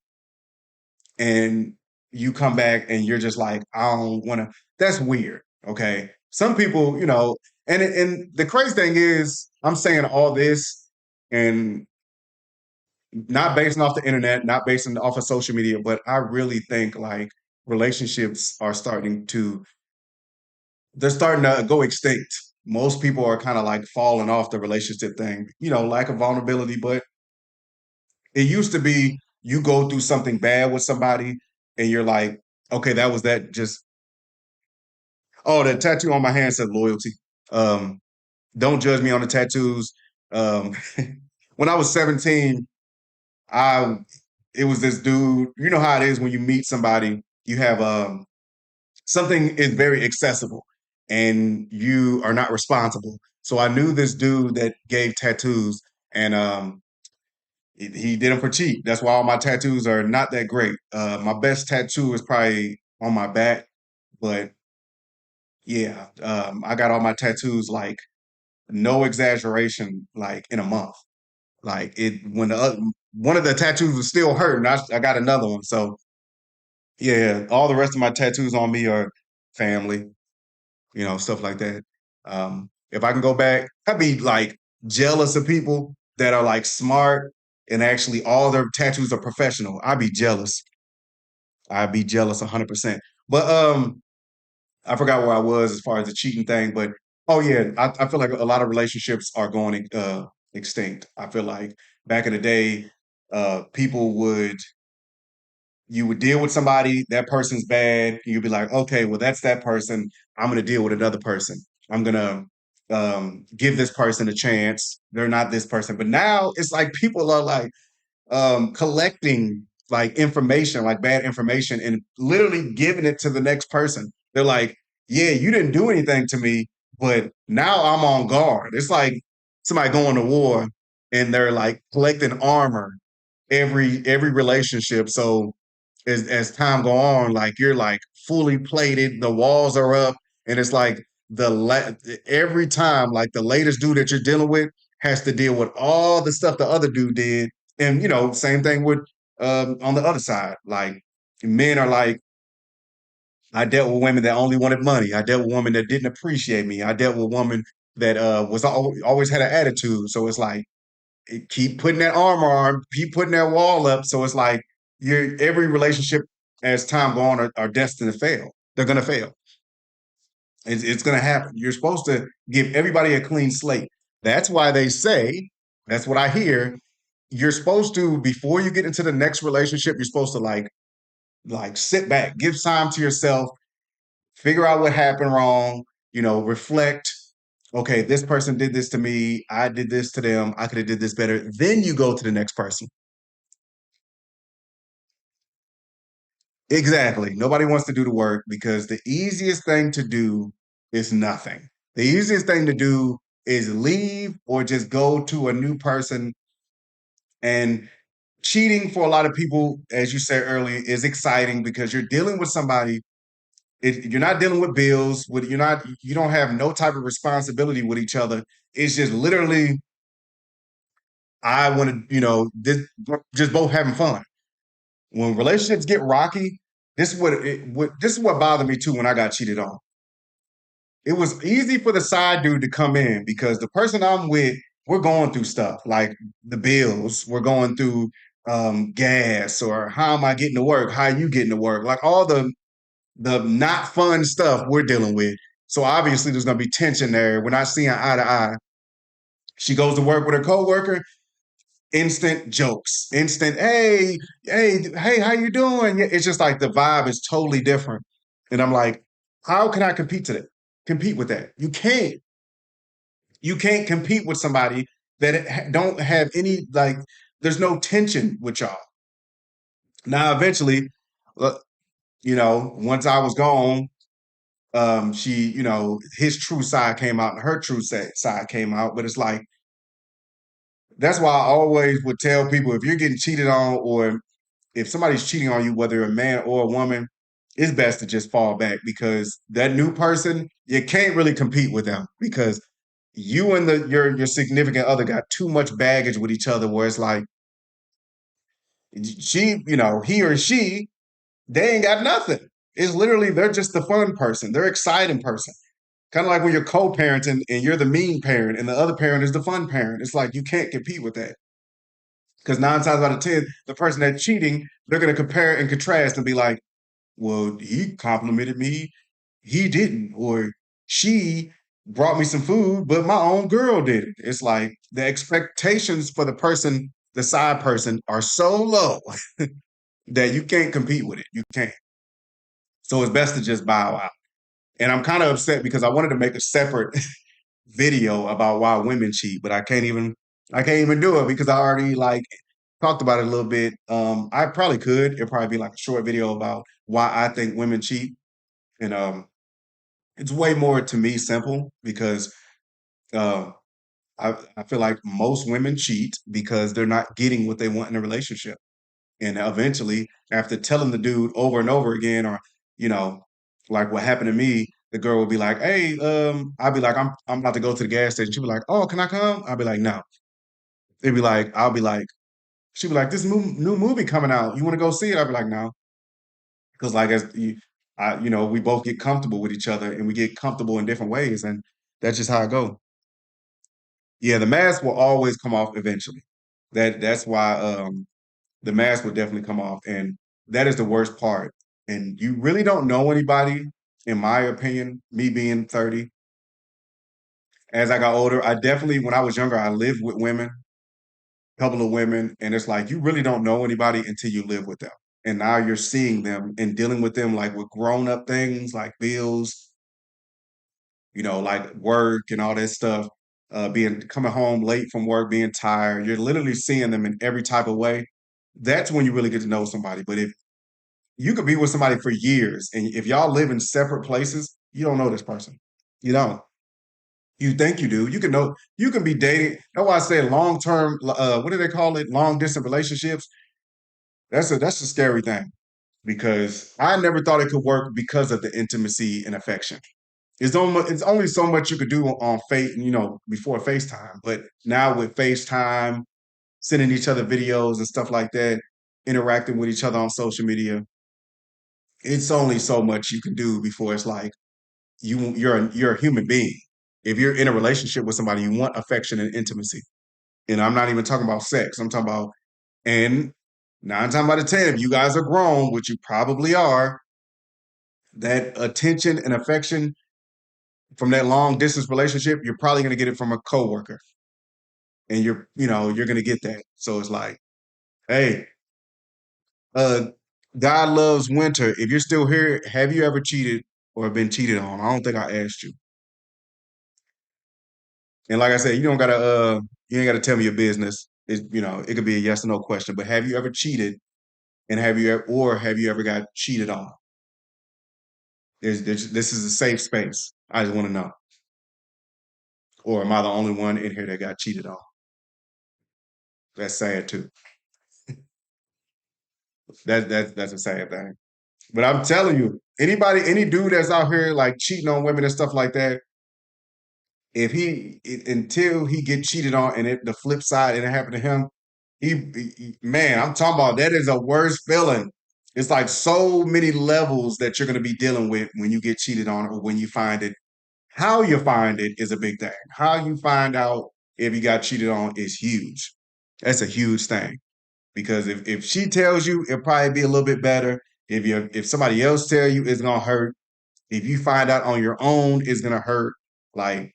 and you come back and you're just like, I don't want to. That's weird. Okay, some people, and the crazy thing is, I'm saying all this and not based off the internet, not based off of social media, but I really think like relationships are starting to they're starting to go extinct. Most people are kind of like falling off the relationship thing, lack of vulnerability. But it used to be you go through something bad with somebody and you're like, okay, that was that. Just oh, the tattoo on my hand said loyalty. Um, don't judge me on the tattoos. Um, when I was 17, I it was this dude. You know how it is when you meet somebody, you have something is very accessible and you are not responsible. So I knew this dude that gave tattoos, and he did them for cheap. That's why all my tattoos are not that great. My best tattoo is probably on my back, but yeah, I got all my tattoos, like no exaggeration, like in a month. Like it when one of the tattoos was still hurting, I got another one. So yeah, all the rest of my tattoos on me are family, stuff like that. If I can go back, I'd be like jealous of people that are like smart and actually all their tattoos are professional. I'd be jealous. I'd be jealous 100%. But I forgot where I was as far as the cheating thing. But oh yeah, I feel like a lot of relationships are going extinct. I feel like back in the day, people would you would deal with somebody, that person's bad, you'd be like, okay, well, that's that person. I'm going to deal with another person. I'm going to give this person a chance. They're not this person. But now it's like people are like collecting like information, like bad information, and literally giving it to the next person. They're like, yeah, you didn't do anything to me, but now I'm on guard. It's like somebody going to war and they're like collecting armor every relationship. So as time go on, like you're like fully plated, the walls are up, and it's like every time, like the latest dude that you're dealing with has to deal with all the stuff the other dude did. And, same thing with on the other side. Like, men are like, I dealt with women that only wanted money. I dealt with women that didn't appreciate me. I dealt with women that was always had an attitude. So it's like, keep putting that armor on, keep putting that wall up. So it's like every relationship as time go on are destined to fail. They're gonna fail. It's gonna happen. You're supposed to give everybody a clean slate. That's why they say, that's what I hear. You're supposed to, before you get into the next relationship, you're supposed to like sit back, give time to yourself, figure out what happened wrong, reflect. Okay, this person did this to me. I did this to them. I could have did this better. Then you go to the next person. Exactly. Nobody wants to do the work because the easiest thing to do is nothing. The easiest thing to do is leave or just go to a new person. And cheating for a lot of people, as you said earlier, is exciting because you're dealing with somebody. You're not dealing with bills. You don't have no type of responsibility with each other. It's just literally, I want to, just both having fun. When relationships get rocky, this is what bothered me too when I got cheated on. It was easy for the side dude to come in because the person I'm with, we're going through stuff like the bills, we're going through gas, or how am I getting to work, how you getting to work, like all the not fun stuff we're dealing with. So obviously there's gonna be tension there. We're not seeing eye to eye. She goes to work with her coworker, instant jokes, instant, hey, how you doing? Yeah, it's just like the vibe is totally different. And I'm like, how can I compete with that? You can't. You can't compete with somebody that don't have any, like, there's no tension with y'all. Now, eventually, uh, once I was gone, his true side came out and her true side came out. But it's like, that's why I always would tell people, if you're getting cheated on, or if somebody's cheating on you, whether a man or a woman, it's best to just fall back because that new person, you can't really compete with them because you and your significant other got too much baggage with each other where it's like he or she, they ain't got nothing. It's literally, they're just the fun person. They're exciting person. Kind of like when you're co-parenting and you're the mean parent and the other parent is the fun parent. It's like you can't compete with that. Because 9 times out of 10, the person that's cheating, they're going to compare and contrast and be like, well, he complimented me, he didn't, or she brought me some food, but my own girl did it. It's like the expectations for the person, the side person, are so low that you can't compete with it. You can't. So it's best to just bow out. And I'm kind of upset because I wanted to make a separate video about why women cheat, but I can't even do it because I already like talked about it a little bit. I probably could. It'd probably be like a short video about why I think women cheat. And it's way more, to me, simple because uh, I feel like most women cheat because they're not getting what they want in a relationship. And eventually, after telling the dude over and over again, or, you know, like what happened to me, the girl would be like, hey, I'd be like, I'm about to go to the gas station. She'd be like, oh, can I come? I'd be like, no. They'd be like, I'll be like, she'd be like, this new movie coming out. You want to go see it? I'd be like, no. Because like we both get comfortable with each other and we get comfortable in different ways. And that's just how I go. Yeah, the mask will always come off eventually. That's why the mask will definitely come off. And that is the worst part. And you really don't know anybody, in my opinion, me being 30. As I got older, I definitely, when I was younger, I lived with women, a couple of women, and it's like you really don't know anybody until you live with them. And now you're seeing them and dealing with them like with grown up things like bills, like work and all that stuff. Being coming home late from work, being tired. You're literally seeing them in every type of way. That's when you really get to know somebody. But if you could be with somebody for years, and if y'all live in separate places, you don't know this person. You don't. You think you do. You can know. You can be dating. That's why I say long term. What do they call it? Long distance relationships. That's a scary thing because I never thought it could work because of the intimacy and affection. it's only so much you could do on Face, before FaceTime. But now with FaceTime, sending each other videos and stuff like that, interacting with each other on social media, it's only so much you can do before it's like you're a human being. If you're in a relationship with somebody, you want affection and intimacy. And I'm not even talking about sex. I'm talking about, and 9 times out of 10, if you guys are grown, which you probably are, that attention and affection from that long distance relationship, you're probably going to get it from a coworker, and you're going to get that. So it's like, hey, uh, God loves winter. If you're still here, have you ever cheated or been cheated on? I don't think I asked you. And like I said, you ain't gotta tell me your business. It could be a yes or no question. But have you ever cheated, and have you ever got cheated on? This is a safe space. I just want to know. Or am I the only one in here that got cheated on? That's sad too. That's a sad thing. But I'm telling you, any dude that's out here like cheating on women and stuff like that, if until he get cheated on, and the flip side and it happened to him, man, I'm talking about, that is a worse feeling. It's like so many levels that you're going to be dealing with when you get cheated on, or when you find it. How you find it is a big thing. How you find out if you got cheated on is huge. That's a huge thing, because if she tells you, it'll probably be a little bit better. If somebody else tell you, it's gonna hurt. If you find out on your own, it's gonna hurt. Like,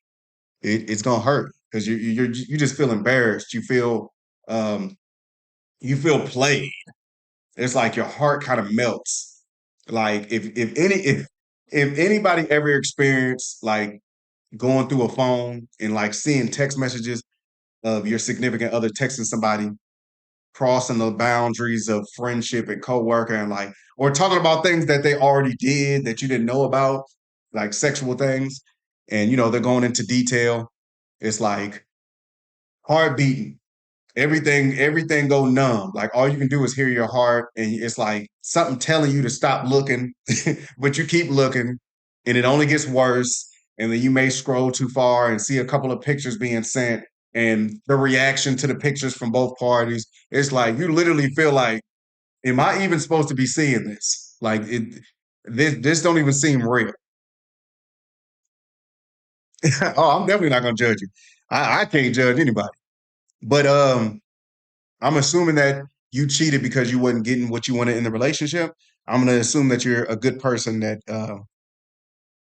it's gonna hurt, because you just feel embarrassed. Um you feel played. It's like your heart kind of melts. Like, if anybody ever experienced like going through a phone and like seeing text messages of your significant other texting somebody, crossing the boundaries of friendship and coworker, and like, or talking about things that they already did that you didn't know about, like sexual things, and they're going into detail. It's like heart beating, everything go numb. Like, all you can do is hear your heart, and it's like something telling you to stop looking, but you keep looking, and it only gets worse. And then you may scroll too far and see a couple of pictures being sent, and the reaction to the pictures from both parties. It's like you literally feel like, am I even supposed to be seeing this? Like, this don't even seem real. Oh, I'm definitely not gonna judge you. I can't judge anybody. But I'm assuming that you cheated because you wasn't getting what you wanted in the relationship. I'm gonna assume that you're a good person, that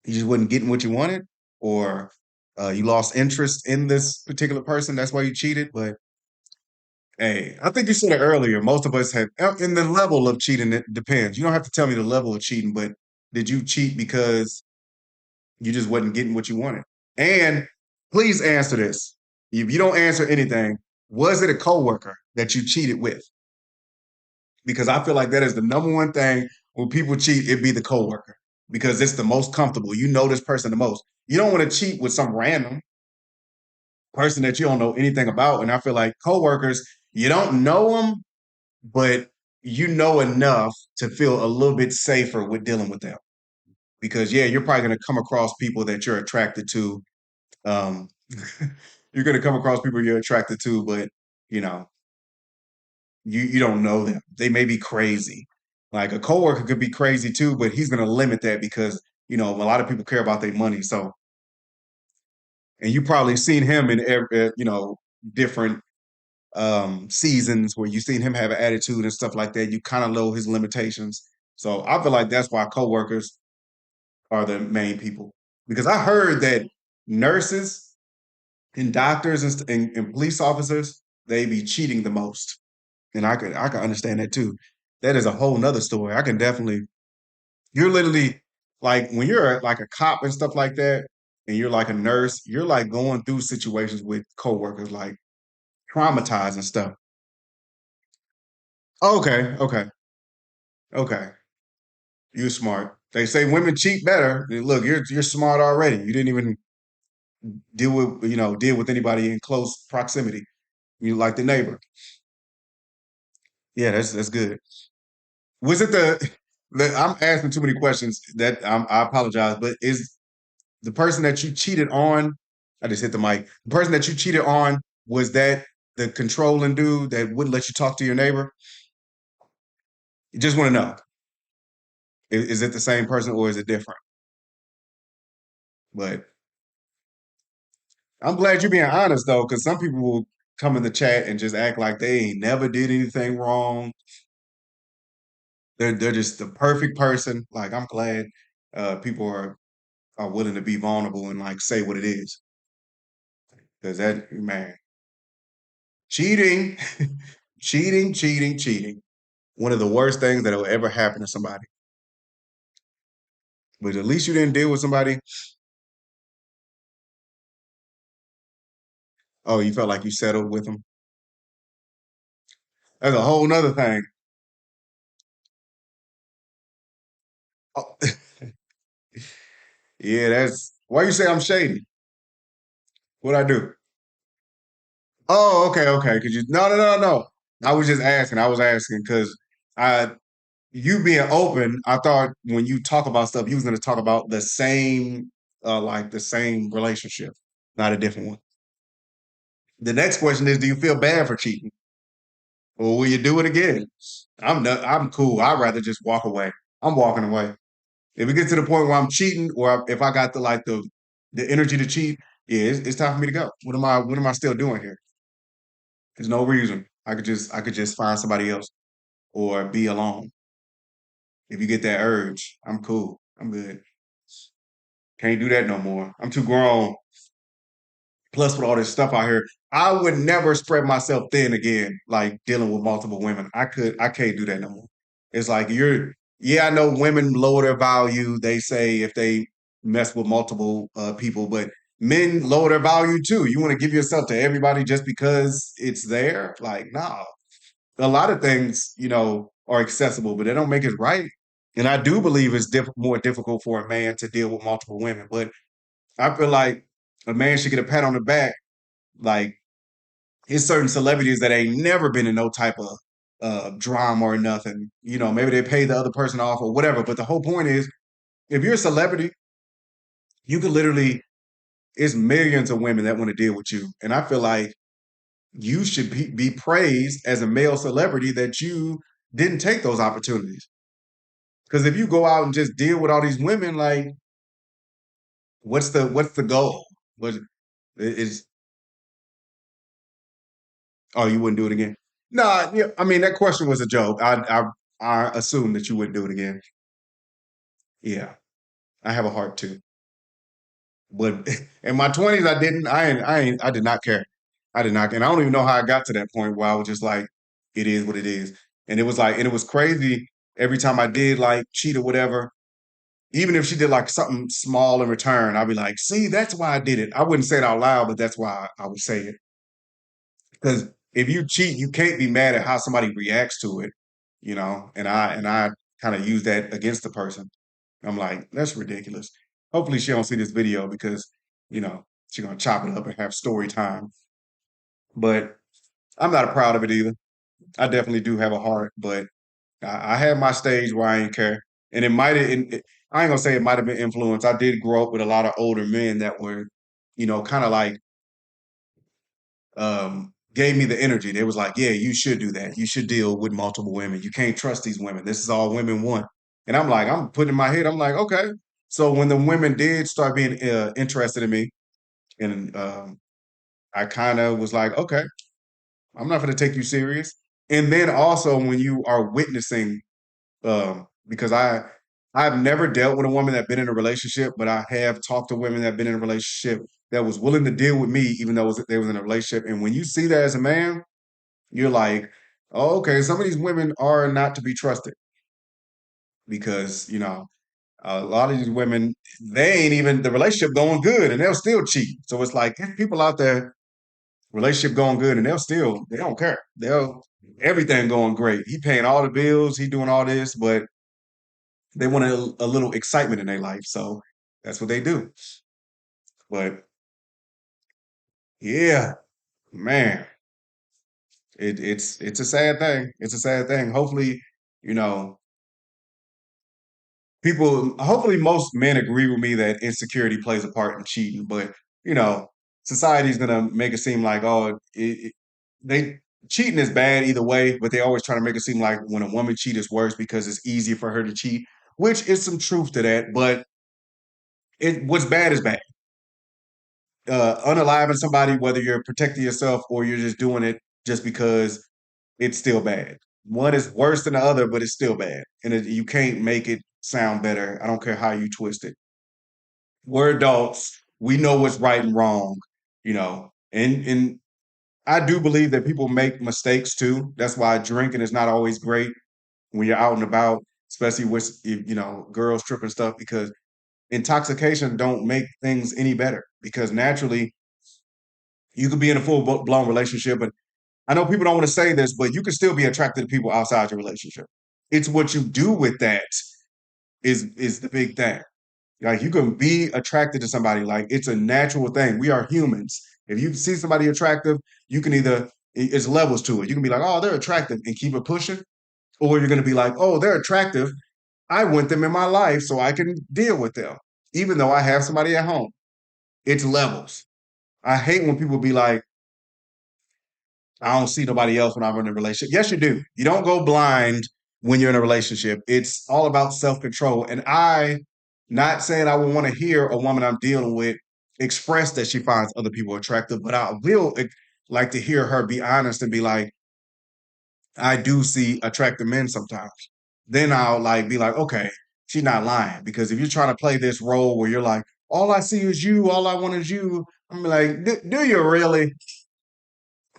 you just wasn't getting what you wanted, or you lost interest in this particular person. That's why you cheated. But hey, I think you said it earlier. Most of us have, in the level of cheating, it depends. You don't have to tell me the level of cheating, but did you cheat because you just wasn't getting what you wanted? And please answer this. If you don't answer anything, was it a coworker that you cheated with? Because I feel like that is the number one thing when people cheat. It be the coworker, because it's the most comfortable. You know this person the most. You don't want to cheat with some random person that you don't know anything about. And I feel like coworkers, you don't know them, but you know enough to feel a little bit safer with dealing with them. Because yeah, you're probably going to come across people that you're attracted to. Um, you're going to come across people you're attracted to, but you know you don't know them. They may be crazy. Like, a coworker could be crazy too, but he's going to limit that, because a lot of people care about their money. So, and you probably seen him in every, different seasons where you've seen him have an attitude and stuff like that. You kind of know his limitations. So I feel like that's why coworkers are the main people. Because I heard that nurses and doctors and police officers, they be cheating the most. And I can understand that too. That is a whole nother story. I can definitely, you're literally, like, when you're like a cop and stuff like that, and you're like a nurse, you're like going through situations with coworkers, like traumatized and stuff. Okay, okay, okay. You're smart. They say women cheat better. Look, you're smart already. You didn't even deal with anybody in close proximity. You like the neighbor. Yeah, that's good. Was it the I'm asking too many questions. I apologize, but The person that you cheated on, I just hit the mic. The person that you cheated on, was that the controlling dude that wouldn't let you talk to your neighbor? You just want to know, is it the same person or is it different? But I'm glad you're being honest though, because some people will come in the chat and just act like they ain't never did anything wrong. They're just the perfect person. Like I'm glad people are willing to be vulnerable and like say what it is. Because that man, cheating, cheating. One of the worst things that will ever happen to somebody. But at least you didn't deal with somebody. Oh, you felt like you settled with them. That's a whole nother thing. Oh, yeah, that's why you say I'm shady. What I do? Oh, okay. Could you? No. I was just asking. I was asking because I, you being open, I thought when you talk about stuff, you was going to talk about the same, like the same relationship, not a different one. The next question is, do you feel bad for cheating, or will you do it again? I'm not, I'm cool. I'd rather just walk away. I'm walking away. If it gets to the point where I'm cheating, or if I got the energy to cheat, yeah, it's time for me to go. What am I still doing here? There's no reason. I could just find somebody else or be alone. If you get that urge, I'm cool. I'm good. Can't do that no more. I'm too grown. Plus, with all this stuff out here, I would never spread myself thin again, like dealing with multiple women. I can't do that no more. It's like yeah, I know women lower their value. They say if they mess with multiple people, but men lower their value too. You want to give yourself to everybody just because it's there? Like, nah. A lot of things, are accessible, but they don't make it right. And I do believe it's more difficult for a man to deal with multiple women. But I feel like a man should get a pat on the back. Like, it's certain celebrities that ain't never been in no type of drama or nothing. Maybe they pay the other person off or whatever. But the whole point is, if you're a celebrity, you could literally, it's millions of women that want to deal with you. And I feel like you should be praised as a male celebrity that you didn't take those opportunities. Because if you go out and just deal with all these women, like, what's the goal? What is Oh, you wouldn't do it again? No, yeah, I mean that question was a joke. I assumed that you wouldn't do it again. Yeah, I have a heart too, but in my 20s, I didn't. I did not care. I did not, and I don't even know how I got to that point where I was just like, it is what it is, and it was like, and it was crazy. Every time I did like cheat or whatever, even if she did like something small in return, I'd be like, see, that's why I did it. I wouldn't say it out loud, but that's why I would say it. Because if you cheat, you can't be mad at how somebody reacts to it, And I kind of use that against the person. I'm like, that's ridiculous. Hopefully, she don't see this video because she's gonna chop it up and have story time. But I'm not proud of it either. I definitely do have a heart, but I had my stage where I didn't care, and it might have. I ain't gonna say it might have been influence. I did grow up with a lot of older men that were, kind of like gave me the energy. They was like, yeah, you should do that. You should deal with multiple women. You can't trust these women. This is all women want. And I'm like, I'm putting in my head, I'm like, okay. So when the women did start being interested in me, and I kind of was like, okay, I'm not going to take you serious. And then also when you are witnessing, because I've never dealt with a woman that been in a relationship, but I have talked to women that have been in a relationship that was willing to deal with me, even though they was in a relationship. And when you see that as a man, you're like, oh, okay, some of these women are not to be trusted because, a lot of these women, they ain't even the relationship going good and they'll still cheat. So it's like there's people out there, relationship going good and they don't care. They'll everything going great. He paying all the bills, he doing all this, but they want a little excitement in their life. So that's what they do. But yeah, man, it's a sad thing. It's a sad thing. Hopefully, you know, people, hopefully most men agree with me that insecurity plays a part in cheating, but you know, society's gonna make it seem like, oh, they cheating is bad either way, but they always try to make it seem like when a woman cheats is worse because it's easier for her to cheat, which is some truth to that, but what's bad is bad. Unaliving somebody, whether you're protecting yourself or you're just doing it just because it's still bad. One is worse than the other, but it's still bad, and you can't make it sound better. I don't care how you twist it. We're adults. We know what's right and wrong, and I do believe that people make mistakes too. That's why drinking is not always great when you're out and about, especially with girls tripping stuff, because intoxication don't make things any better. Because naturally, you could be in a full blown relationship, and I know people don't want to say this, but you can still be attracted to people outside your relationship. It's what you do with that is the big thing. Like you can be attracted to somebody, like it's a natural thing. We are humans. If you see somebody attractive, you can either it's levels to it. You can be like, oh, they're attractive and keep it pushing, or you're gonna be like, oh, they're attractive. I want them in my life so I can deal with them, even though I have somebody at home. It's levels. I hate when people be like, I don't see nobody else when I'm in a relationship. Yes, you do. You don't go blind when you're in a relationship. It's all about self control. And not saying I would want to hear a woman I'm dealing with express that she finds other people attractive, but I will like to hear her be honest and be like, I do see attractive men sometimes. Then I'll like be like, okay, she's not lying. Because if you're trying to play this role where you're like, all I see is you, all I want is you, I'm like, do you really?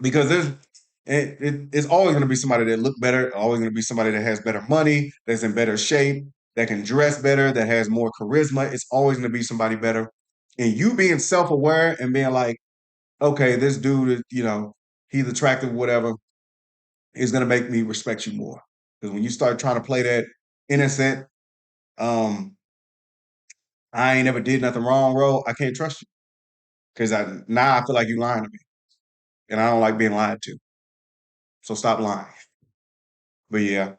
Because it's always going to be somebody that look better, always going to be somebody that has better money, that's in better shape, that can dress better, that has more charisma. It's always going to be somebody better. And you being self-aware and being like, okay, this dude is, he's attractive, whatever, is going to make me respect you more. Because when you start trying to play that innocent, um, I ain't never did nothing wrong, bro, I can't trust you. Because now I feel like you're lying to me. And I don't like being lied to. So stop lying. But yeah,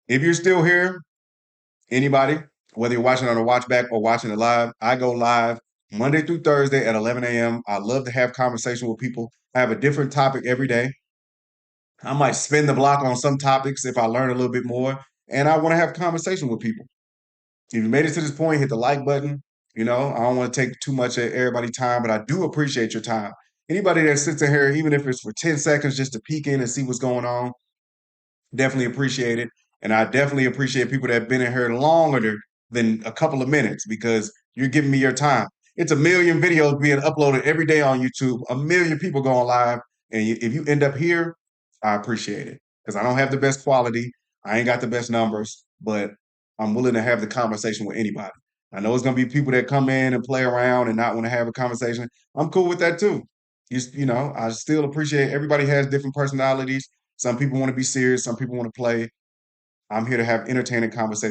if you're still here, anybody, whether you're watching on a watch back or watching it live, I go live Monday through Thursday at 11 a.m. I love to have conversation with people. I have a different topic every day. I might spin the block on some topics if I learn a little bit more, and I want to have conversation with people. If you made it to this point, hit the like button. I don't want to take too much of everybody's time, but I do appreciate your time. Anybody that sits in here, even if it's for 10 seconds just to peek in and see what's going on, definitely appreciate it. And I definitely appreciate people that have been in here longer than a couple of minutes because you're giving me your time. It's a million videos being uploaded every day on YouTube, a million people going live. And if you end up here, I appreciate it because I don't have the best quality. I ain't got the best numbers, but I'm willing to have the conversation with anybody. I know it's going to be people that come in and play around and not want to have a conversation. I'm cool with that too. I still appreciate everybody has different personalities. Some people want to be serious. Some people want to play. I'm here to have entertaining conversations.